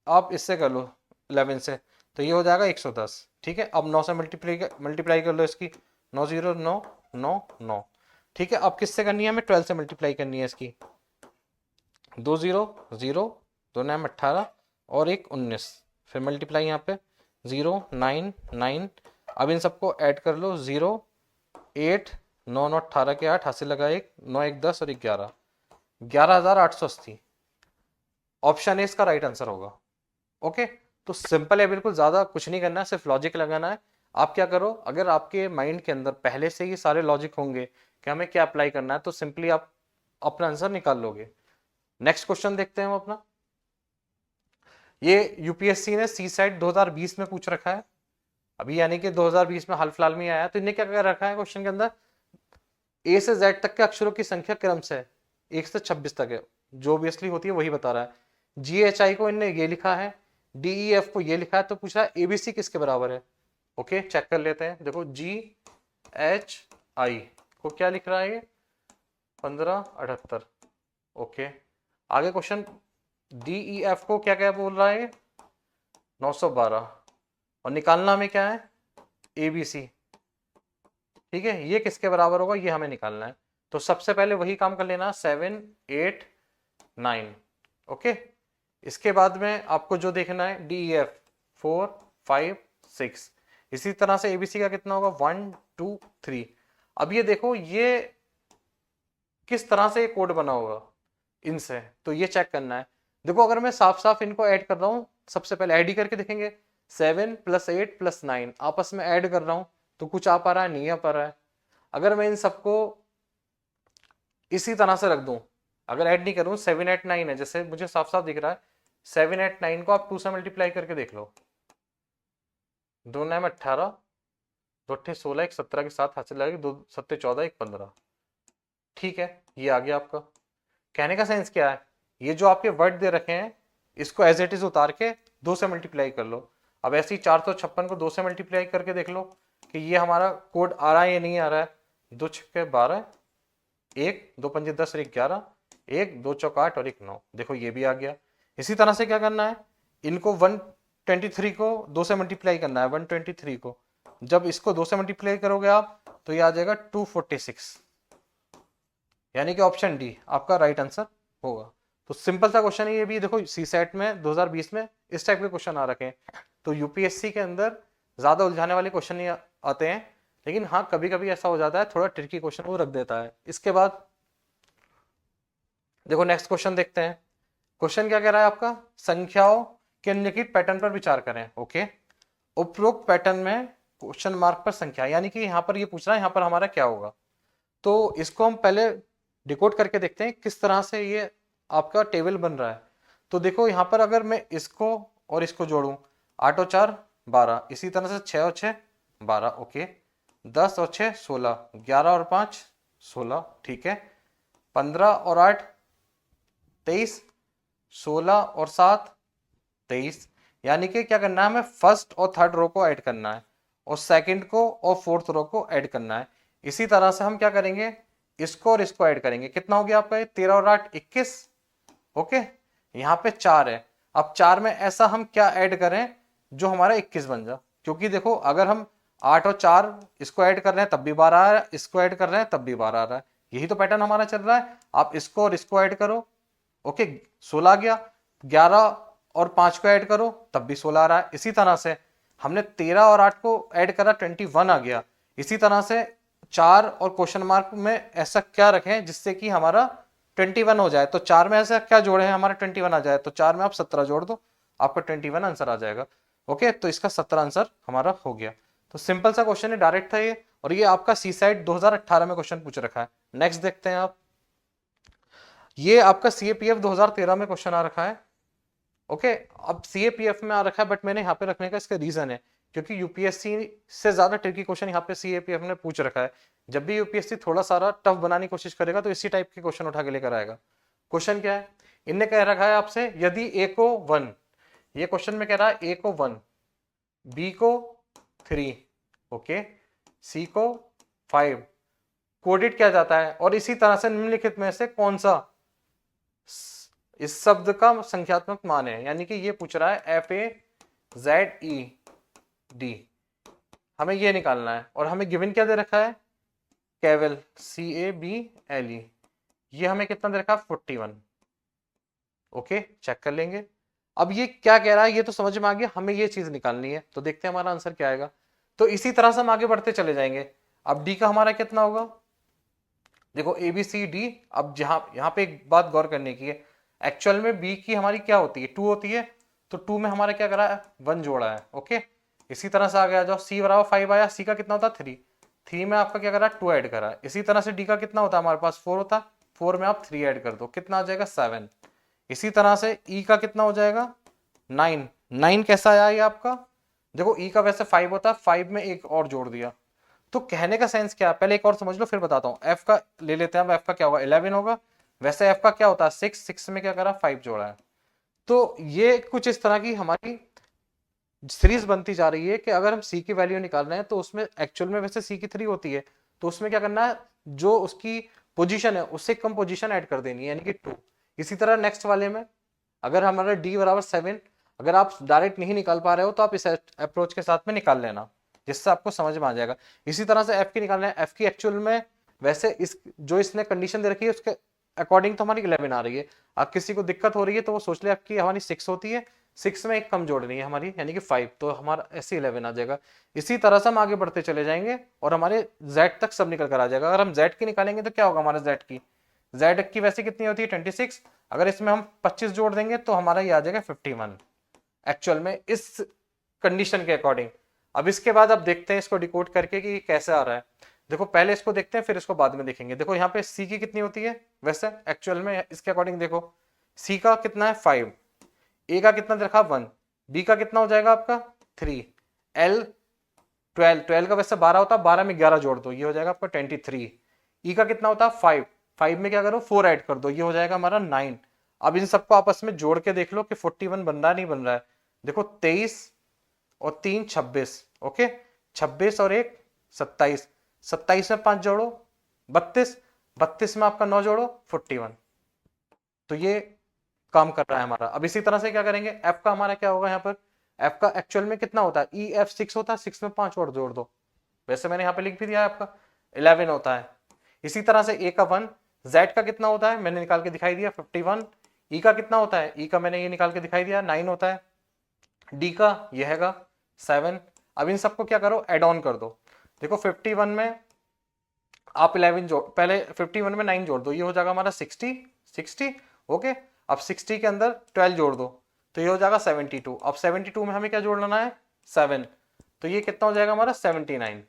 आप इससे कर लो 11 से, तो ये हो जाएगा 110, ठीक है। अब 9 से मल्टीप्लाई कर लो इसकी, 9 0 9 9 9, ठीक है। अब किससे करनी है हमें 12 से मल्टीप्लाई करनी है इसकी, 2 0 0 2 9 18 और एक 19, फिर मल्टीप्लाई यहाँ पे 0 9 9। अब इन सबको ऐड कर लो, 0 8 9 9 18 के 8 हासिल लगा 1 9 1 10 और 11, 11,880 ऑप्शन है इसका राइट आंसर होगा। ओके, तो सिंपल है बिल्कुल, ज्यादा कुछ नहीं करना है, सिर्फ लॉजिक लगाना है। आप क्या करो, अगर आपके माइंड के अंदर पहले से ही सारे लॉजिक होंगे कि हमें क्या अप्लाई करना है, तो सिंपली आप अपना आंसर निकाल लोगे। नेक्स्ट क्वेश्चन देखते हैं हम अपना। ये यूपीएससी ने सी सेट 2020 में पूछ रखा है अभी, यानी कि 2020 में हाल फिलहाल में आया। तो इन्हें क्या कर रखा है क्वेश्चन के अंदर, ए से जेड तक के अक्षरों की संख्या क्रम से 1 से 26 तक है, जो ऑब्वियसली होती है वही बता रहा है। जी एच आई को इनने ये लिखा है, डी ई एफ को ये लिखा है, तो पूछ रहा है एबीसी किसके बराबर है। ओके चेक कर लेते हैं। देखो जी एच आई को क्या लिख रहा है ये 1578। ओके आगे क्वेश्चन, डी ई एफ को क्या क्या बोल रहा है ये 912, और निकालना हमें क्या है एबीसी। ठीक है ये किसके बराबर होगा ये हमें निकालना है। तो सबसे पहले वही काम कर लेना 7 8 9। ओके इसके बाद में आपको जो देखना है डी एफ 4 5 6। इसी तरह से एबीसी का कितना होगा 1 2 3। अब ये देखो ये किस तरह से ये कोड बना होगा इनसे, तो ये चेक करना है। देखो अगर मैं साफ साफ इनको ऐड कर रहा हूं, सबसे पहले ऐड ही करके देखेंगे। 7 + 8 + 9 आपस में ऐड कर रहा हूं तो कुछ आ पा रहा है, नहीं आ पा रहा है। अगर मैं इन सबको इसी तरह से रख दूं, अगर ऐड नहीं करूं 7 8 9 है, जैसे मुझे साफ साफ दिख रहा है 7 8 9 को आप 2 से मल्टीप्लाई करके देख लो। 2 9 18, 2 8 16, 1 17 के साथ हाथ से लगेगी, 2 7 14, 1 15। ठीक है ये आ गया आपका। कहने का सेंस क्या है, ये जो आपके वर्ड दे रखे हैं इसको एज इट इज उतार के 2 से मल्टीप्लाई कर लो। अब ऐसे ही 456 को 2 से मल्टीप्लाई करके देख लो कि ये हमारा कोड आ रहा है या नहीं आ रहा है। 2 छक्के 12, 1 2 पंजे 10 और 1 11, 1 2 चौक 8 और 1 9। देखो ये भी आ गया। इसी तरह से क्या करना है, इनको 123 को 2 से मल्टीप्लाई करना है। 123 को जब इसको 2 से मल्टीप्लाई करोगे आप तो ये आ जाएगा 246, यानी कि ऑप्शन डी आपका राइट आंसर होगा। तो सिंपल सा क्वेश्चन है ये भी। देखो सी सेट में 2020 में इस टाइप के क्वेश्चन आ रखे हैं। तो यूपीएससी के अंदर ज्यादा उलझाने वाले क्वेश्चन नहीं आते हैं, लेकिन हाँ कभी कभी ऐसा हो जाता है थोड़ा ट्रिकी क्वेश्चन वो रख देता है। इसके बाद देखो नेक्स्ट क्वेश्चन देखते हैं। क्वेश्चन क्या कह रहा है आपका, संख्याओं के निम्नलिखित पैटर्न पर विचार करें। ओके उपरोक्त पैटर्न में क्वेश्चन मार्क पर संख्या, यानी कि यहाँ पर ये पूछ रहा है यहाँ पर हमारा क्या होगा। तो इसको हम पहले डिकोड करके देखते हैं किस तरह से ये आपका टेबल बन रहा है। तो देखो यहाँ पर अगर मैं इसको और इसको जोड़ूं, 8 और 4 12, इसी तरह से 6 और 6 12। ओके 10 और 6 16, 11 और 5 16। ठीक है 15 और 8 23, 16 और 7 23। यानी कि क्या करना है हमें फर्स्ट और थर्ड रो को ऐड करना है और सेकंड को और फोर्थ रो को ऐड करना है। इसी तरह से हम क्या करेंगे, इसको और इसको ऐड करेंगे। कितना हो गया आपका 13 और 8 21। ओके यहाँ पे 4 है। अब 4 में ऐसा हम क्या ऐड करें जो हमारा 21 बन जाए, क्योंकि देखो अगर हम 8 और 4 इसको ऐड कर रहे हैं तब भी 12 आ रहा है, इसको ऐड कर रहे हैं तब भी 12 आ रहा है। यही तो पैटर्न हमारा चल रहा है। आप इसको और इसको ऐड करो, ओके 16 आ गया। 11 और 5 को ऐड करो तब भी 16 आ रहा है। इसी तरह से हमने 13 और 8 को ऐड करा 21 आ गया। इसी तरह से 4 और क्वेश्चन मार्क में ऐसा क्या रखें जिससे कि हमारा 21 हो जाए। तो 4 में ऐसा क्या जोड़े हैं हमारा 21 आ जाए, तो 4 में आप 17 जोड़ दो, आपका 21 आंसर आ जाएगा। ओके तो इसका 17 आंसर हमारा हो गया। तो सिंपल सा क्वेश्चन है, डायरेक्ट था ये, और ये आपका सी साइड 2018 में क्वेश्चन पूछ रखा है। नेक्स्ट देखते हैं आप, ये आपका सीएपीएफ 2013 में क्वेश्चन आ रखा है। ओके अब सीएपीएफ में आ रखा है, बट मैंने यहाँ पे रखने का इसका रीजन है क्योंकि यूपीएससी से ज्यादा ट्रिकी क्वेश्चन यहाँ पे सीएपीएफ ने पूछ रखा है। जब भी यूपीएससी थोड़ा सारा टफ बनाने की कोशिश करेगा तो इसी टाइप के क्वेश्चन उठा के लेकर आएगा। क्वेश्चन क्या है, इनने कह रखा है आपसे यदि ए को 1, ये क्वेश्चन में कह रहा है ए को 1, बी को 3, ओके सी को 5 कोडेड किया जाता है, और इसी तरह से निम्नलिखित में से कौन सा इस शब्द का संख्यात्मक मान है। यानी कि ये पूछ रहा है FAZED, हमें ये निकालना है, और हमें गिवन क्या दे रखा है केवल CABLE, ये हमें कितना दे रखा है 41। ओके चेक कर लेंगे। अब ये क्या कह रहा है ये तो समझ में आ गया, हमें ये चीज निकालनी है। तो देखते हैं हमारा आंसर क्या आएगा। तो इसी तरह से हम आगे बढ़ते चले जाएंगे। अब डी का हमारा कितना होगा, देखो ABCD। अब यहाँ पे एक बात गौर करने की है, एक्चुअल में बी की हमारी क्या होती है 2 होती है, तो 2 में हमारा क्या करा है 1 जोड़ा है। ओके इसी तरह से आ गया जाओ, सी बराबर 5 आया, सी का कितना होता है 3, 3 में आपका क्या करा 2 ऐड करा है। इसी तरह से डी का कितना होता है हमारे पास 4 होता है, 4 में आप 3 ऐड कर दो, कितना आ जाएगा 7। इसी तरह से ई का कितना हो जाएगा 9, 9 कैसा आया ये आपका? देखो ई का वैसे 5 होता है, 5 में एक और जोड़ दिया। तो कहने का सेंस क्या है, पहले एक और समझ लो फिर बताता हूँ। एफ का ले लेते हैं, अब एफ का क्या होगा, 11 होगा। वैसे एफ का क्या होता है 6, 6 में क्या करा 5 जोड़ा है। तो ये कुछ इस तरह की हमारी सीरीज बनती जा रही है कि अगर हम सी की वैल्यू निकाल रहे हैं तो उसमें एक्चुअल में वैसे सी की 3 होती है, तो उसमें क्या करना है, जो उसकी पोजीशन है उससे कम पोजीशन ऐड कर देनी है, यानी कि 2। इसी तरह नेक्स्ट वाले में अगर हमारा डी बराबर 7, अगर आप डायरेक्ट नहीं निकाल पा रहे हो तो आप इस अप्रोच के साथ में निकाल लेना, जिससे आपको समझ में आ जाएगा। इसी तरह से एफ की निकालना है, एफ की एक्चुअल में वैसे इस जो इसने कंडीशन दे रखी है उसके अकॉर्डिंग तो हमारी 11 आ रही है। अब किसी को दिक्कत हो रही है तो वो सोच ले आपकी हमारी 6 होती है, 6 में एक कम जोड़नी है हमारी, यानी कि 5, तो हमारा ऐसे 11 आ जाएगा। इसी तरह से हम आगे बढ़ते चले जाएंगे और हमारे z तक सब निकल कर आ जाएगा। अगर हम z की निकालेंगे तो क्या होगा हमारा z की वैसे कितनी होती है 26, अगर इसमें हम 25 जोड़ देंगे तो हमारा ये आ जाएगा 51 एक्चुअल में इस कंडीशन के अकॉर्डिंग। अब इसके बाद आप देखते हैं इसको डिकोड करके कि कैसे आ रहा है। देखो पहले इसको देखते हैं फिर इसको बाद में देखेंगे। देखो यहाँ पे सी की कितनी होती है वैसे एक्चुअल में इसके अकॉर्डिंग, देखो सी का कितना है 5, ए का कितना रखा 1, बी का कितना हो जाएगा आपका 3, एल 12, 12 का वैसे 12 होता है, 12 में 11 जोड़ दो ये हो जाएगा आपका 23। ई का कितना होता है 5, 5 में क्या करो 4 ऐड कर दो ये हो जाएगा हमारा 9। अब इन सबको आपस में जोड़ के देख लो कि 41 बन रहा है नहीं बन रहा है। देखो 23 और 3 26, ओके 26 और 1 27, 27 में 5 जोड़ो 32, 32 में आपका 9 जोड़ो 41। तो ये काम कर रहा है हमारा। अब इसी तरह से क्या करेंगे, एफ का हमारा क्या होगा यहाँ पर, एफ का एक्चुअल में कितना होता है ई एफ 6 होता है, 6 में 5 और जोड़ दो, वैसे मैंने यहाँ पे लिख भी दिया है आपका 11 होता है। इसी तरह से ए का 1, जेड का कितना होता है मैंने निकाल के दिखाई दिया 51, ई का कितना होता है ई का मैंने ये निकाल के दिखाई दिया 9 होता है, डी का ये हैगा 7। अब इन सबको क्या करो ऐड ऑन कर दो। देखो 51 में आप 11 जोड़, पहले 51 में 9 जोड़ दो ये हो जाएगा हमारा 60 ओके। अब 60 के अंदर 12 जोड़ दो तो ये हो जाएगा 72। अब 72 में हमें क्या जोड़ना है 7, तो ये कितना हो जाएगा हमारा 79।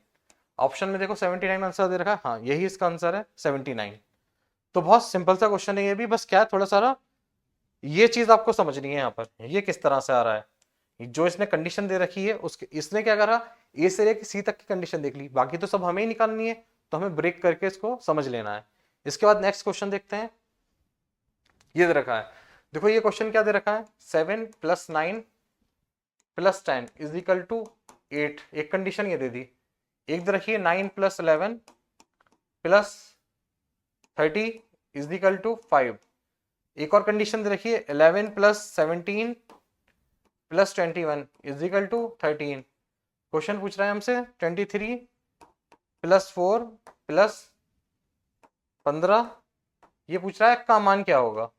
ऑप्शन में देखो 79 आंसर दे रखा है, हाँ यही इसका आंसर है 79। तो बहुत सिंपल सा क्वेश्चन है ये भी, बस क्या है थोड़ा सारा ये चीज आपको समझनी है यहाँ पर ये किस तरह से आ रहा है। जो इसने कंडीशन दे रखी है उसके इसने क्या करा ए से लेकर सी तक की कंडीशन देख ली, बाकी तो सब हमें ही निकालनी है, तो हमें ब्रेक करके इसको समझ लेना है। इसके बाद नेक्स्ट क्वेश्चन देखते हैं। ये दे रखा है, देखो ये क्वेश्चन क्या दे रखा है 7 + 9 + 10 = 8। एक कंडीशन ये दे दी, एक दे रखी है 9 + 11 + 30 = 5। एक और कंडीशन दे रखी है 11 + 17 + 21 = 13। क्वेश्चन पूछ रहा है हमसे 23 + 4 + 15, ये पूछ रहा है का मान क्या होगा।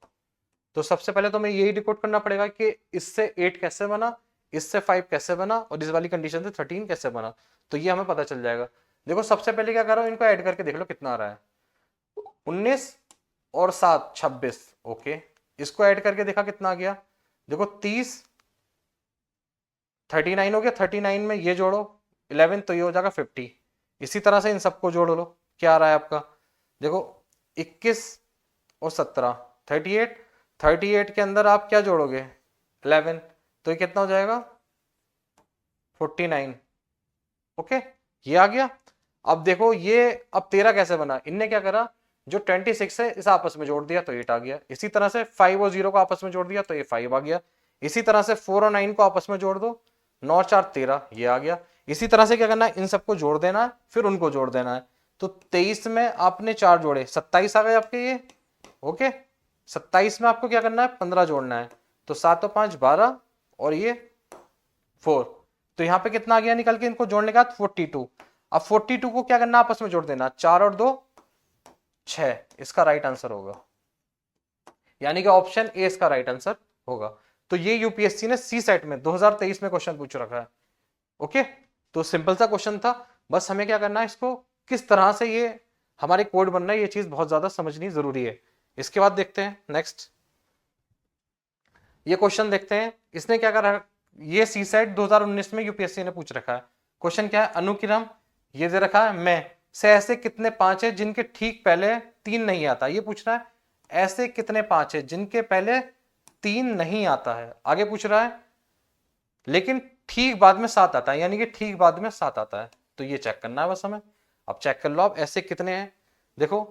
तो सबसे पहले तो हमें यही डिकोड करना पड़ेगा कि इससे 8 कैसे बना, इससे 5 कैसे बना और इस वाली कंडीशन से 13 कैसे बना, तो ये हमें पता चल जाएगा। देखो सबसे पहले क्या कर रहा हूं, इनको ऐड करके देख लो कितना आ रहा है 19 और 7 26, ओके। इसको ऐड करके देखा कितना आ गया, देखो 30 39 हो गया, 39 में ये जोड़ो 11 तो ये हो जाएगा 50। इसी तरह से इन सबको जोड़ लो, क्या आ रहा है आपका, देखो 21 और 17 38, 38 के अंदर आप क्या जोड़ोगे 11 तो ये कितना हो जाएगा 49, ओके ये आ गया। अब देखो ये अब 13 कैसे बना, इनने क्या करा जो 26 है इस आपस में जोड़ दिया तो 8 आ गया। इसी तरह से 5 और 0 को आपस में जोड़ दिया तो ये 5 आ गया। इसी तरह से 4 और 9 को आपस में जोड़ दो, 9 और 4 13 ये आ गया। इसी तरह से क्या करना है इन सबको जोड़ देना है फिर उनको जोड़ देना है। तो 23 में आपने 4 जोड़े 27 आ गए आपके ये, ओके। 27 में आपको क्या करना है 15 जोड़ना है, तो 7 और 5 12 और ये 4, तो यहाँ पे कितना आ गया निकल के इनको जोड़ने के बाद 42। अब 42 को क्या करना आपस में जोड़ देना, 4 और 2 6, इसका राइट आंसर होगा, यानी कि ऑप्शन ए इसका राइट आंसर होगा। तो ये यूपीएससी ने सी सेट में 2023 में क्वेश्चन पूछ रखा है, ओके। तो सिंपल सा क्वेश्चन था, बस हमें क्या करना है इसको किस तरह से ये हमारे कोड बनना है ये चीज बहुत ज्यादा समझनी जरूरी है। इसके बाद देखते हैं नेक्स्ट, ये क्वेश्चन देखते हैं इसने क्या करा, ये सी सेट 2019 में यूपीएससी ने पूछ रखा है। क्वेश्चन क्या है, अनुक्रम ये दे रखा है मैं से ऐसे कितने 5 है जिनके ठीक पहले 3 नहीं आता, ये पूछ रहा है ऐसे कितने 5 है जिनके पहले 3 नहीं आता है। आगे पूछ रहा है लेकिन ठीक बाद में 7 आता है, यानी कि ठीक बाद में 7 आता है, तो ये चेक करना है बस हमें। अब चेक कर लो आप, ऐसे कितने हैं, देखो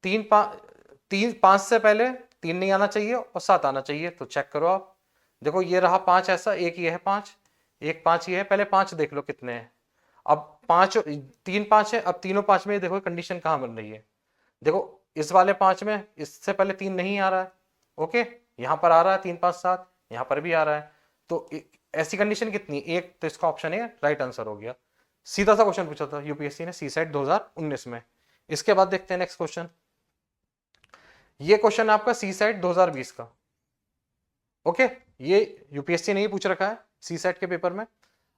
5 से पहले 3 नहीं आना चाहिए और 7 आना चाहिए, तो चेक करो आप। देखो ये रहा 5, ऐसा एक ये है 5, एक 5 ये है, पहले 5 देख लो कितने हैं। अब 5 3 5 है, अब तीनों 5 में देखो कंडीशन कहाँ बन रही है। देखो इस वाले 5 में इससे पहले 3 नहीं आ रहा है, ओके, यहां पर आ रहा है 3 5 7, यहां पर भी आ रहा है, तो ऐसी कंडीशन कितनी, एक, तो इसका ऑप्शन है राइट आंसर हो गया। सीधा सा क्वेश्चन पूछा था यूपीएससी ने सी सेट 2019 में। इसके बाद देखते हैं नेक्स्ट क्वेश्चन। ये क्वेश्चन है आपका सी सेट 2020 का, ओके, ये यूपीएससी ने ही पूछ रखा है सी सेट के पेपर में।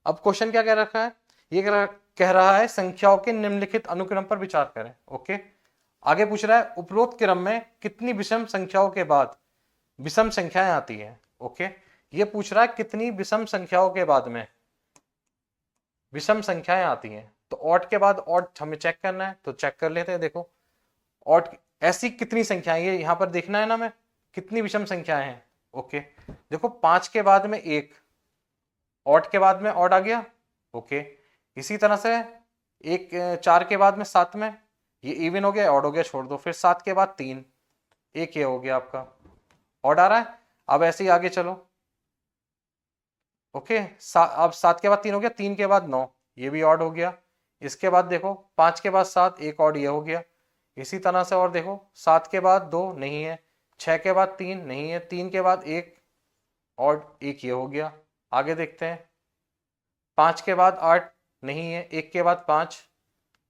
अब क्वेश्चन क्या कह रखा है, ये कह रहा है संख्याओं के निम्नलिखित अनुक्रम पर विचार करें, ओके। आगे पूछ रहा है उपरोक्त क्रम में कितनी विषम संख्याओं के बाद विषम संख्याएं आती हैं, ओके। ये पूछ रहा है कितनी विषम संख्याओं के बाद में विषम संख्याएं आती हैं, तो ऑड के बाद ऑड हमें चेक करना है, तो चेक कर लेते हैं। देखो ऑड ऐसी कितनी संख्याएं, ये यहां पर देखना है ना हमें, कितनी विषम संख्याएं हैं, ओके। देखो 5 के बाद में 1, ऑड के बाद में ऑड आ गया, ओके। इसी तरह से 4 के बाद में 7 में ये इवन हो गया, ऑड हो गया, छोड़ दो। फिर 7 के बाद 3, एक ये हो गया आपका, ऑड आ रहा है। अब ऐसे ही आगे चलो, ओके। अब 7 के बाद 3 हो गया, 3 के बाद 9, ये भी ऑड हो गया। इसके बाद देखो 5 के बाद 7, एक ऑड ये हो गया। इसी तरह से और देखो 7 के बाद 2 नहीं है, 6 के बाद 3 नहीं है, 3 के बाद 1 ऑड, एक ये हो गया। आगे देखते हैं 5 के बाद 8 नहीं है, 1 के बाद 5,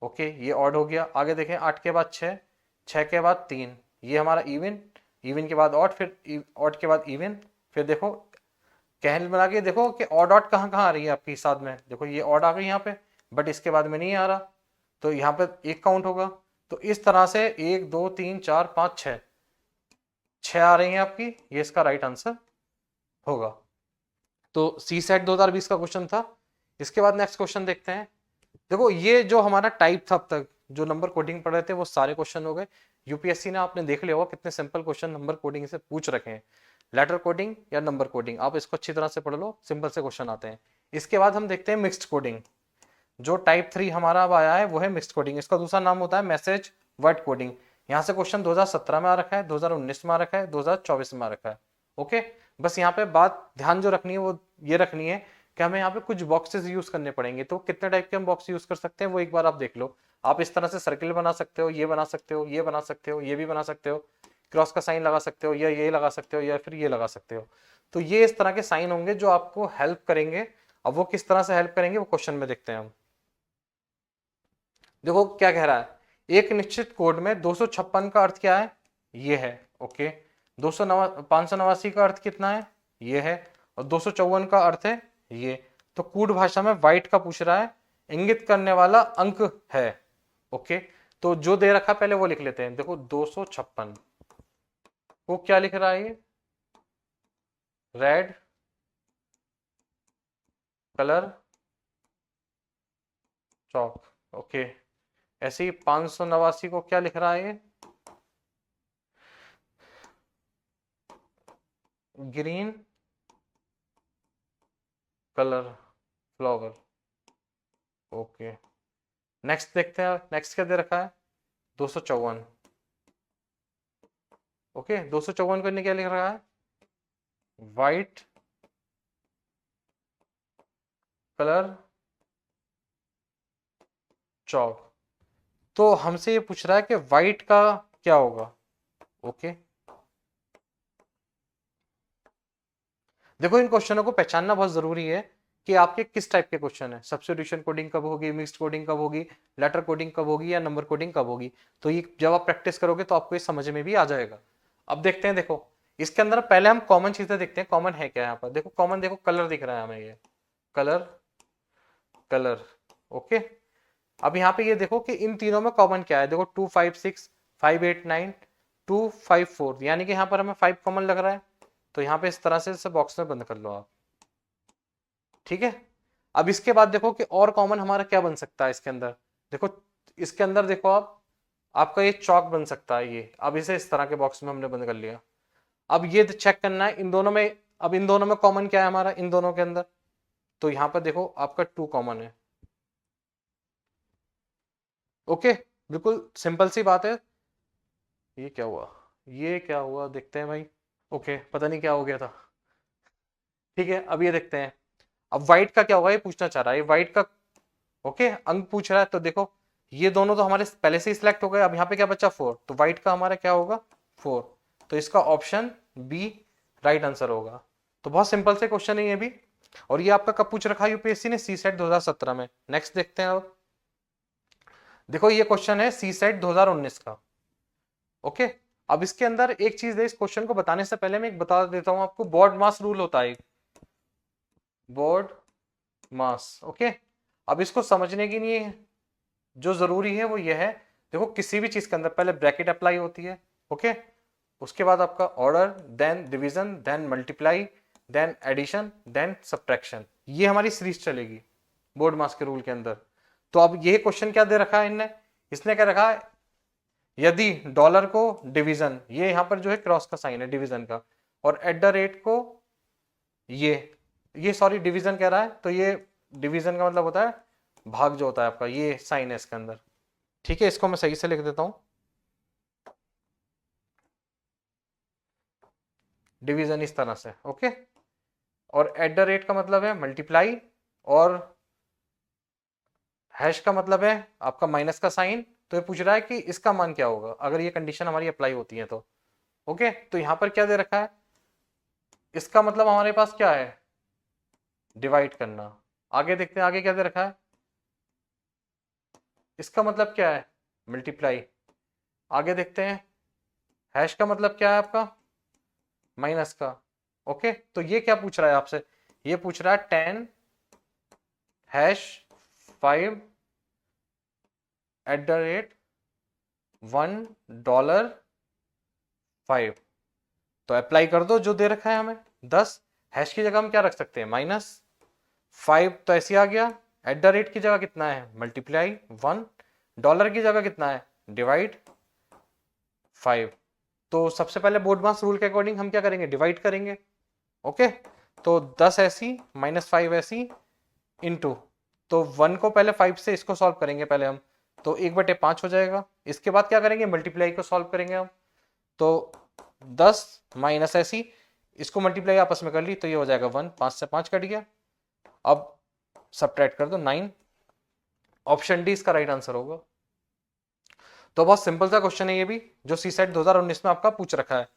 ओके, ये ऑड हो गया। आगे देखें 8 के बाद 6, 6 के बाद 3, ये हमारा इवन, इवन के बाद ऑड, फिर ऑड के बाद इवन। फिर देखो कहल बना के देखो कि ऑड ऑड कहाँ कहाँ आ रही है आपके साथ में, देखो ये ऑड आ गई यहाँ पे, बट इसके बाद में नहीं आ रहा, तो यहाँ पे एक काउंट होगा। तो इस तरह से 1 2 3 4 5 6 6 आ रही हैं आपकी, ये इसका राइट आंसर होगा। तो सी सेट 2020 का क्वेश्चन था। इसके बाद नेक्स्ट क्वेश्चन देखते हैं। देखो ये जो हमारा टाइप था अब तक जो नंबर कोडिंग पढ़ रहे थे वो सारे क्वेश्चन हो गए। यूपीएससी ने आपने देख लिया होगा कितने सिंपल क्वेश्चन नंबर कोडिंग से पूछ रखे हैं, लेटर कोडिंग या नंबर कोडिंग, आप इसको अच्छी तरह से पढ़ लो, सिंपल से क्वेश्चन आते हैं। इसके बाद हम देखते हैं मिक्स्ड कोडिंग। जो टाइप 3 हमारा अब आया है वो है मिक्स्ड कोडिंग, इसका दूसरा नाम होता है मैसेज वर्ड कोडिंग। यहाँ से क्वेश्चन 2017 में आ रखा है, 2019 में आ रखा है, 2024 में आ रखा है, ओके। बस यहाँ पे बात ध्यान जो रखनी है वो ये रखनी है कि हमें यहाँ पे कुछ बॉक्सेस यूज करने पड़ेंगे। तो कितने टाइप के हम बॉक्स यूज कर सकते हैं वो एक बार आप देख लो। आप इस तरह से सर्किल बना सकते हो, ये बना सकते हो, ये बना सकते हो, ये भी बना सकते हो, क्रॉस का साइन लगा सकते हो, या ये लगा सकते हो, या फिर ये लगा सकते हो। तो ये इस तरह के साइन होंगे जो आपको हेल्प करेंगे। अब वो किस तरह से हेल्प करेंगे वो क्वेश्चन में देखते हैं हम। देखो क्या कह रहा है, एक निश्चित कोड में 256 का अर्थ क्या है, ये है, ओके। 589 का अर्थ कितना है, ये है, और 254 का अर्थ है ये। तो कूट भाषा में वाइट का पूछ रहा है, इंगित करने वाला अंक है, ओके। तो जो दे रखा पहले वो लिख लेते हैं। देखो 256 को क्या लिख रहा है, ये रेड कलर चौक, ओके। ऐसे ही 589 को क्या लिख रहा है, ये green colour flower, okay. Next देखते हैं, नेक्स्ट क्या दे रखा है, 254, ओके। 254 को क्या लिख रहा है, वाइट कलर चौक। तो हमसे ये पूछ रहा है कि वाइट का क्या होगा, ओके। देखो इन क्वेश्चनों को पहचानना बहुत जरूरी है कि आपके किस टाइप के क्वेश्चन है। सब्स्टिट्यूशन कोडिंग कब होगी, मिक्स्ड कोडिंग कब होगी, लेटर कोडिंग कब होगी, या नंबर कोडिंग कब होगी। तो ये जब आप प्रैक्टिस करोगे तो आपको ये समझ में भी आ जाएगा। अब देखते हैं, देखो इसके अंदर पहले हम कॉमन चीजें देखते हैं, कॉमन है क्या यहाँ पर। देखो कॉमन, देखो कलर दिख रहा है हमें, ये कलर कलर, ओके। अब यहाँ पे ये देखो कि इन तीनों में कॉमन क्या है। देखो 2 5 6 5 8 9 2 5 4, यानी कि यहाँ पर हमें 5 कॉमन लग रहा है। तो यहाँ पे इस तरह से इसे बॉक्स में बंद कर लो आप, ठीक है। अब इसके बाद देखो कि और कॉमन हमारा क्या बन सकता है इसके अंदर। देखो इसके अंदर देखो आप, आपका ये चौक बन सकता है ये। अब इसे इस तरह के बॉक्स में हमने बंद कर लिया। अब ये चेक करना है इन दोनों में, अब इन दोनों में कॉमन क्या है हमारा, इन दोनों के अंदर तो यहाँ पर देखो आपका 2 कॉमन है। ओके, बिल्कुल सिंपल सी बात है। ये क्या हुआ, ये क्या हुआ, देखते हैं भाई। ओके, पता नहीं क्या हो गया था। ठीक है, अब ये देखते हैं। अब वाइट का क्या होगा, ये पूछना चाह रहा है, वाइट का। ओके, अंक पूछ रहा है, तो देखो ये दोनों तो हमारे पहले से ही सिलेक्ट हो गए। अब यहाँ पे क्या बचा, 4, तो वाइट का हमारा क्या होगा, 4। तो इसका ऑप्शन बी राइट आंसर होगा। तो बहुत सिंपल से क्वेश्चन है ये भी। और ये आपका कब पूछ रखा है यूपीएससी ने, सी सेट 2017 में। नेक्स्ट देखते हैं। अब देखो ये क्वेश्चन है सी सेट 2019 का। ओके, अब इसके अंदर एक चीज है, इस क्वेश्चन को बताने से पहले मैं एक बता देता हूं आपको। बोर्ड मास रूल होता है, बोर्ड मास। ओके, अब इसको समझने की नहीं है, जो जरूरी है वो ये है, देखो किसी भी चीज के अंदर पहले ब्रैकेट अप्लाई होती है। ओके, उसके बाद आपका order, then division, then multiply, then addition, then subtraction. ये हमारी सीरीज चलेगी बोर्ड मास के रूल के अंदर। तो अब ये क्वेश्चन क्या दे रखा है इनने, इसने क्या रखा है, यदि डॉलर को डिवीजन, ये यहां पर जो है क्रॉस का साइन है डिवीजन का, और एट द रेट को ये सॉरी डिवीजन कह रहा है, तो ये डिवीजन का मतलब होता है भाग, जो होता है आपका ये साइन है इसके अंदर। ठीक है, इसको मैं सही से लिख देता हूं, डिवीजन इस तरह से। ओके, और एट द रेट का मतलब है मल्टीप्लाई, और हैश का मतलब है आपका माइनस का साइन। तो ये पूछ रहा है कि इसका मान क्या होगा अगर ये कंडीशन हमारी अप्लाई होती है तो। ओके, तो यहां पर क्या दे रखा है, इसका मतलब हमारे पास क्या है, डिवाइड करना। आगे देखते हैं, आगे क्या दे रखा है, इसका मतलब क्या है, मल्टीप्लाई। आगे देखते हैं, हैश का मतलब क्या है आपका, माइनस का। ओके, तो ये क्या पूछ रहा है आपसे, ये पूछ रहा है 10 हैश 5 एट द रेट $1.5। तो अप्लाई कर दो जो दे रखा है हमें 10। हैश की जगह हम क्या रख सकते हैं, -5, तो ऐसे आ गया। एट द रेट की जगह कितना है, मल्टीप्लाई 1। डॉलर की जगह कितना है, डिवाइड 5। तो सबसे पहले बोर्ड मास रूल के अकॉर्डिंग हम क्या करेंगे, डिवाइड करेंगे। ओके, तो 10 ऐसी -5 ऐसी इंटू, तो 1 को पहले 5 से इसको सॉल्व करेंगे पहले हम, तो 1/5 हो जाएगा। इसके बाद क्या करेंगे, मल्टीप्लाई को सॉल्व करेंगे हम, तो 10 माइनस ऐसी, इसको मल्टीप्लाई आपस में कर ली तो ये हो जाएगा 1, 5 से 5 कट गया। अब सब्ट्रैक्ट कर दो 9। ऑप्शन डी इसका राइट आंसर होगा। तो बहुत सिंपल सा क्वेश्चन है ये भी, जो सी सेट 2019 में आपका पूछ रखा है।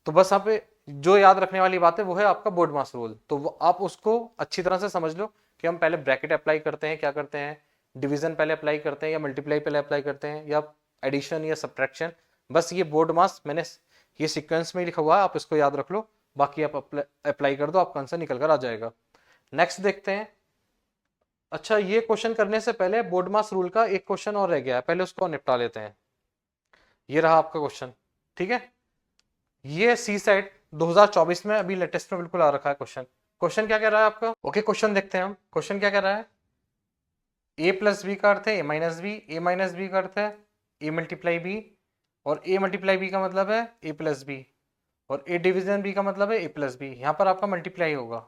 तो बस यहाँ पे जो याद रखने वाली बात है वो है आपका बोर्ड मास रूल। तो वो आप उसको अच्छी तरह से समझ लो कि हम पहले ब्रैकेट अप्लाई करते हैं, क्या करते हैं, डिवीजन पहले अप्लाई करते हैं या मल्टीप्लाई पहले अप्लाई करते हैं, या एडिशन या सब्ट्रैक्शन। बस ये बोर्ड मास मैंने ये सीक्वेंस में लिखा हुआ है, आप इसको याद रख लो, बाकी आप अप्लाई कर दो, आपका आंसर निकल कर आ जाएगा। नेक्स्ट देखते हैं। अच्छा, ये क्वेश्चन करने से पहले बोर्ड मास रूल का एक क्वेश्चन और रह गया है, पहले उसको निपटा लेते हैं। ये रहा आपका क्वेश्चन। ठीक है, ये सी सेट 2024 में अभी लेटेस्ट में बिल्कुल आ रखा है क्वेश्चन। क्वेश्चन क्या कह रहा है आपका, ओके क्वेश्चन देखते हैं हम। क्वेश्चन क्या कह रहा है, ए प्लस बी का अर्थ है ए माइनस बी, ए माइनस बी का अर्थ है ए मल्टीप्लाई बी, और ए मल्टीप्लाई बी का मतलब है ए प्लस बी, और ए डिवीजन बी का मतलब है ए प्लस बी। यहाँ पर आपका मल्टीप्लाई होगा।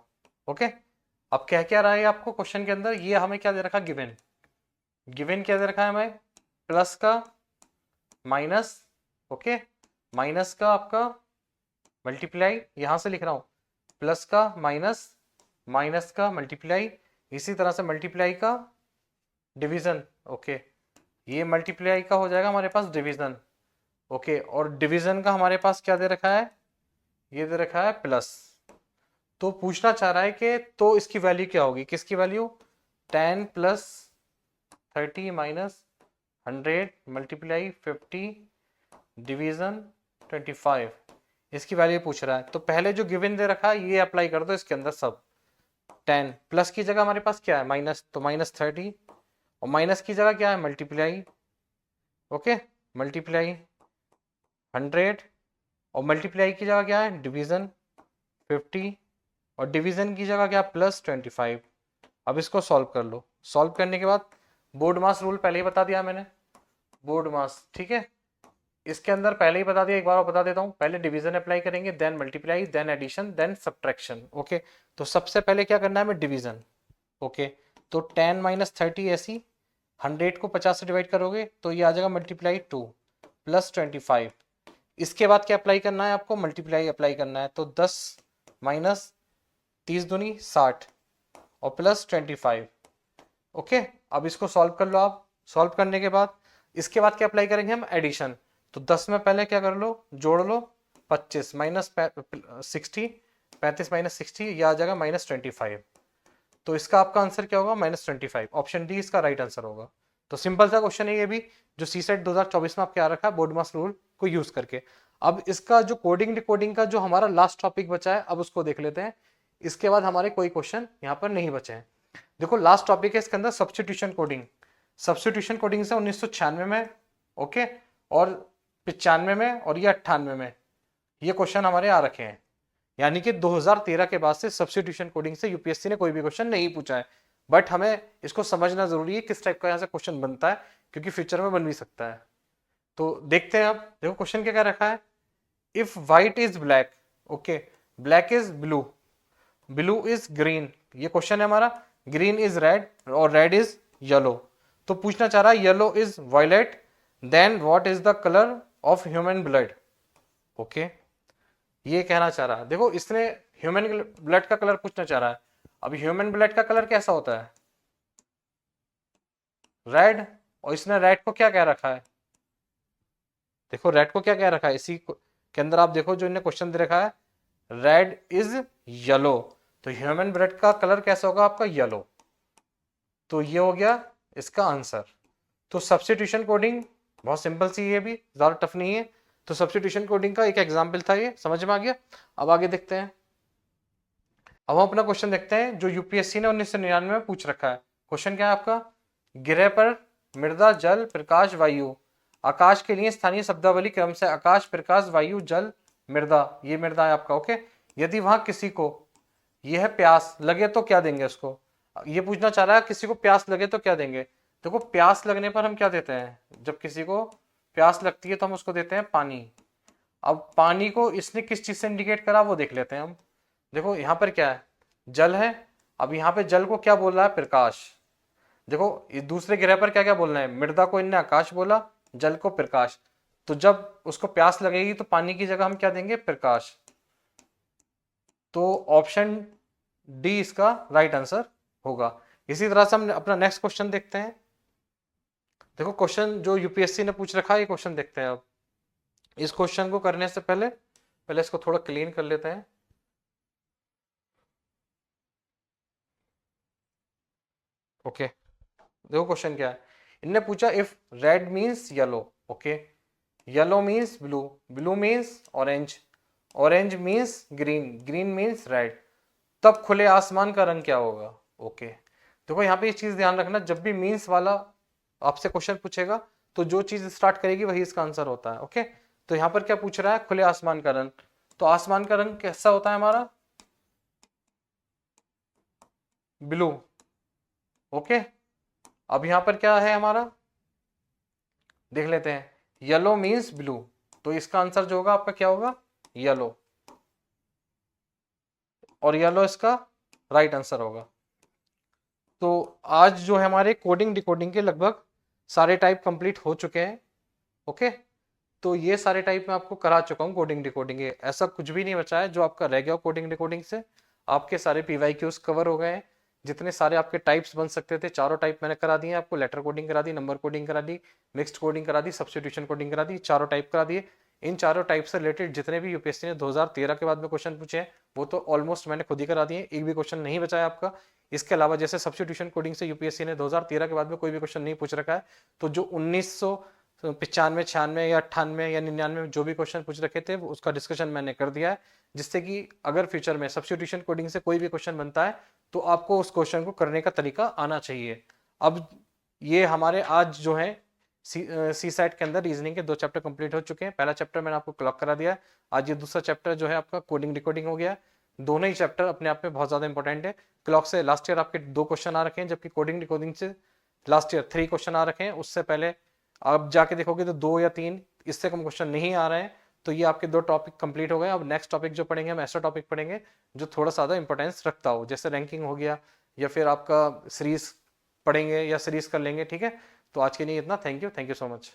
ओके, अब क्या क्या रहा है आपको क्वेश्चन के अंदर, ये हमें क्या दे रखा, गिवन। गिवन क्या दे रखा है हमें, प्लस का माइनस, ओके, माइनस का आपका मल्टीप्लाई, यहां से लिख रहा हूं प्लस का माइनस, माइनस का मल्टीप्लाई, इसी तरह से मल्टीप्लाई का डिवीजन। ओके, ये मल्टीप्लाई का हो जाएगा हमारे पास डिवीजन। ओके, और डिवीजन का हमारे पास क्या दे रखा है, ये दे रखा है प्लस। तो पूछना चाह रहा है कि तो इसकी वैल्यू क्या होगी, किसकी value, 10 plus 30 minus 100 multiply 50 division 25, इसकी वैल्यू पूछ रहा है। तो पहले जो गिवन दे रखा है ये अप्लाई कर दो इसके अंदर सब। 10 प्लस की जगह हमारे पास क्या है, माइनस, तो -30, और माइनस की जगह क्या है, मल्टीप्लाई। ओके, मल्टीप्लाई 100, और मल्टीप्लाई की जगह क्या है, डिवीजन 50, और डिवीजन की जगह क्या, +25। अब इसको सॉल्व कर लो। सॉल्व करने के बाद बोर्ड मास रूल पहले ही बता दिया मैंने, बोर्ड मास। ठीक है, इसके अंदर पहले ही बता दिया, एक बार और बता देता हूं। पहले डिवीजन अप्लाई करेंगे, then multiply, then addition, then subtraction. Okay, तो सबसे पहले क्या करना है हमें, डिवीजन। ओके, तो 10 माइनस 30 ऐसी 100 को 50 से डिवाइड करोगे तो ये आ जाएगा मल्टीप्लाई 2 प्लस 25। इसके बाद क्या अप्लाई करना है आपको, मल्टीप्लाई अप्लाई करना है, तो 10 माइनस 30 दूनी 60 और प्लस 25। ओके, अब इसको सॉल्व कर लो आप। सॉल्व करने के बाद इसके बाद क्या अप्लाई करेंगे हम, एडिशन। तो 10 में पहले क्या कर लो, जोड़ लो 25 माइनस 60, 35 माइनस 60, यह आ जाएगा माइनस 25। तो इसका आपका आंसर क्या होगा, माइनस 25। ऑप्शन डी इसका राइट आंसर होगा। तो सिंपल सा क्वेश्चन है ये भी, जो सी सेट 2024 में आपके आ रखा है बोर्ड मास रूल को यूज करके। अब इसका जो कोडिंग डिकोडिंग का जो हमारा लास्ट टॉपिक बचा है, अब उसको देख लेते हैं। इसके बाद हमारे कोई क्वेश्चन यहाँ पर नहीं बचे हैं। देखो लास्ट टॉपिक है इसके अंदर सब्स्टिट्यूशन कोडिंग। सब्स्टिट्यूशन कोडिंग से 1996 में, ओके, और 95 में और ये 98 में ये क्वेश्चन हमारे आ रखे हैं। यानी कि 2013 के बाद से सब्स्टिट्यूशन कोडिंग से यूपीएससी ने कोई भी क्वेश्चन नहीं पूछा है। बट हमें इसको समझना जरूरी है किस टाइप का यहाँ से क्वेश्चन बनता है, क्योंकि फ्यूचर में बन भी सकता है। तो देखते हैं। अब देखो क्वेश्चन क्या रखा है, if white is black, okay, black is blue, blue is green, ये क्वेश्चन है हमारा, ग्रीन इज रेड और रेड इज येलो। तो पूछना चाह रहा है yellow is violet, then what is the colour of human blood. Okay, ये कहना चाह रहा है। देखो इसने ह्यूमन ब्लड का कलर पूछना चाह रहा है। अब ह्यूमन ब्लड का कलर कैसा होता है, रेड, और इसने रेड को क्या कह रखा है, देखो रेड को क्या कह रखा है, इसी के अंदर आप देखो जो इन्हें क्वेश्चन दे रखा है, रेड इज येलो, तो ह्यूमन ब्लड का कलर कैसा होगा आपका, येलो। तो ये हो गया इसका आंसर। तो सब्स्टिट्यूशन कोडिंग बहुत सिंपल सी है, भी ज्यादा टफ नहीं है। तो सब्स्टिट्यूशन कोडिंग का एक एग्जाम्पल था, ये समझ में आ गया। अब आगे देखते हैं। अब हम अपना क्वेश्चन देखते हैं जो यूपीएससी ने 1999 में पूछ रखा है। क्वेश्चन क्या है आपका, गिरह पर मृदा जल प्रकाश वायु, आकाश के लिए स्थानीय शब्दावली क्रम से आकाश प्रकाश वायु जल मृदा, ये मृदा है आपका। ओके, यदि वहां किसी को यह प्यास लगे तो क्या देंगे उसको, ये पूछना चाह रहा है किसी को प्यास लगे तो क्या देंगे। देखो प्यास लगने पर हम क्या देते हैं, जब किसी को प्यास लगती है तो हम उसको देते हैं पानी। अब पानी को इसने किस चीज से इंडिकेट करा वो देख लेते हैं हम। देखो यहाँ पर क्या है, जल है। अब यहाँ पे जल को क्या बोल रहा है, प्रकाश। देखो दूसरे ग्रह पर क्या क्या बोलना है, मृदा को इनने आकाश बोला, जल को प्रकाश। तो जब उसको प्यास लगेगी तो पानी की जगह हम क्या देंगे, प्रकाश। तो ऑप्शन डी इसका राइट आंसर होगा। इसी तरह से हम अपना नेक्स्ट क्वेश्चन देखते हैं। देखो क्वेश्चन जो यूपीएससी ने पूछ रखा है, ये क्वेश्चन देखते हैं। अब इस क्वेश्चन को करने से पहले पहले इसको थोड़ा क्लीन कर लेते हैं। ओके, देखो क्वेश्चन क्या है, इनने पूछा if red means yellow, okay, yellow means blue, blue means orange, orange means green, green means red, तब खुले आसमान का रंग क्या होगा। ओके, देखो यहाँ पे ये चीज ध्यान रखना, जब भी मीन्स वाला आपसे क्वेश्चन पूछेगा तो जो चीज स्टार्ट करेगी वही इसका आंसर होता है। ओके, तो यहाँ पर क्या पूछ रहा है, खुले आसमान का रंग, तो आसमान का रंग कैसा होता है हमारा, ब्लू। ओके, अब यहां पर क्या है हमारा, देख लेते हैं, येलो मीन्स ब्लू, तो इसका आंसर जो होगा आपका क्या होगा, येलो, और येलो इसका राइट आंसर होगा। तो आज जो है हमारे कोडिंग डिकोडिंग के लगभग सारे टाइप कंप्लीट हो चुके हैं। ओके, तो ये सारे टाइप मैं आपको करा चुका हूँ कोडिंग डिकोडिंग के, ऐसा कुछ भी नहीं बचा है जो आपका रह गया कोडिंग डिकोडिंग से। आपके सारे पीवाईक्यूज कवर हो गए हैं, जितने सारे आपके टाइप्स बन सकते थे चारों टाइप मैंने करा दिए आपको। लेटर कोडिंग करा दी, नंबर कोडिंग करा दी, मिक्स्ड कोडिंग करा दी, सब्स्टिट्यूशन कोडिंग करा दी, चारों टाइप करा दिए। इन चारों टाइप से रिलेटेड जितने भी यूपीएससी ने 2013 के बाद में क्वेश्चन पूछे हैं वो तो ऑलमोस्ट मैंने खुद ही करा दिए, एक भी क्वेश्चन नहीं बचा है आपका। इसके अलावा जैसे सब्स्टिट्यूशन कोडिंग से यूपीएससी ने 2013 के बाद में कोई भी क्वेश्चन नहीं पूछ रखा है, तो जो 1995, 96 या 98 या 99 जो भी क्वेश्चन पूछ रखे थे उसका डिस्कशन मैंने कर दिया है, जिससे कि अगर फ्यूचर में सब्स्टिट्यूशन कोडिंग से कोई भी क्वेश्चन बनता है तो आपको उस क्वेश्चन को करने का तरीका आना चाहिए। अब ये हमारे आज जो है सी सेट के अंदर रीजनिंग के 2 चैप्टर कंप्लीट हो चुके हैं। पहला चैप्टर मैंने आपको क्लॉक करा दिया है, आज ये दूसरा चैप्टर जो है आपका कोडिंग डिकोडिंग हो गया। दोनों ही चैप्टर अपने आप में बहुत ज्यादा इंपॉर्टेंट है। क्लॉक से लास्ट ईयर आपके 2 क्वेश्चन आ रखे हैं, जबकि कोडिंग डिकोडिंग से लास्ट ईयर 3 क्वेश्चन आ रखे हैं। उससे पहले आप जाके देखोगे तो 2 या 3, इससे कम क्वेश्चन नहीं आ रहे हैं। तो ये आपके 2 टॉपिक कंप्लीट हो गए। अब नेक्स्ट टॉपिक जो पढ़ेंगे हम ऐसा टॉपिक पढ़ेंगे जो थोड़ा सा ज्यादा इंपॉर्टेंस रखता हो, जैसे रैंकिंग हो गया, या फिर आपका सीरीज पढ़ेंगे या सीरीज कर लेंगे, ठीक है। तो आज के लिए इतना, थैंक यू सो मच।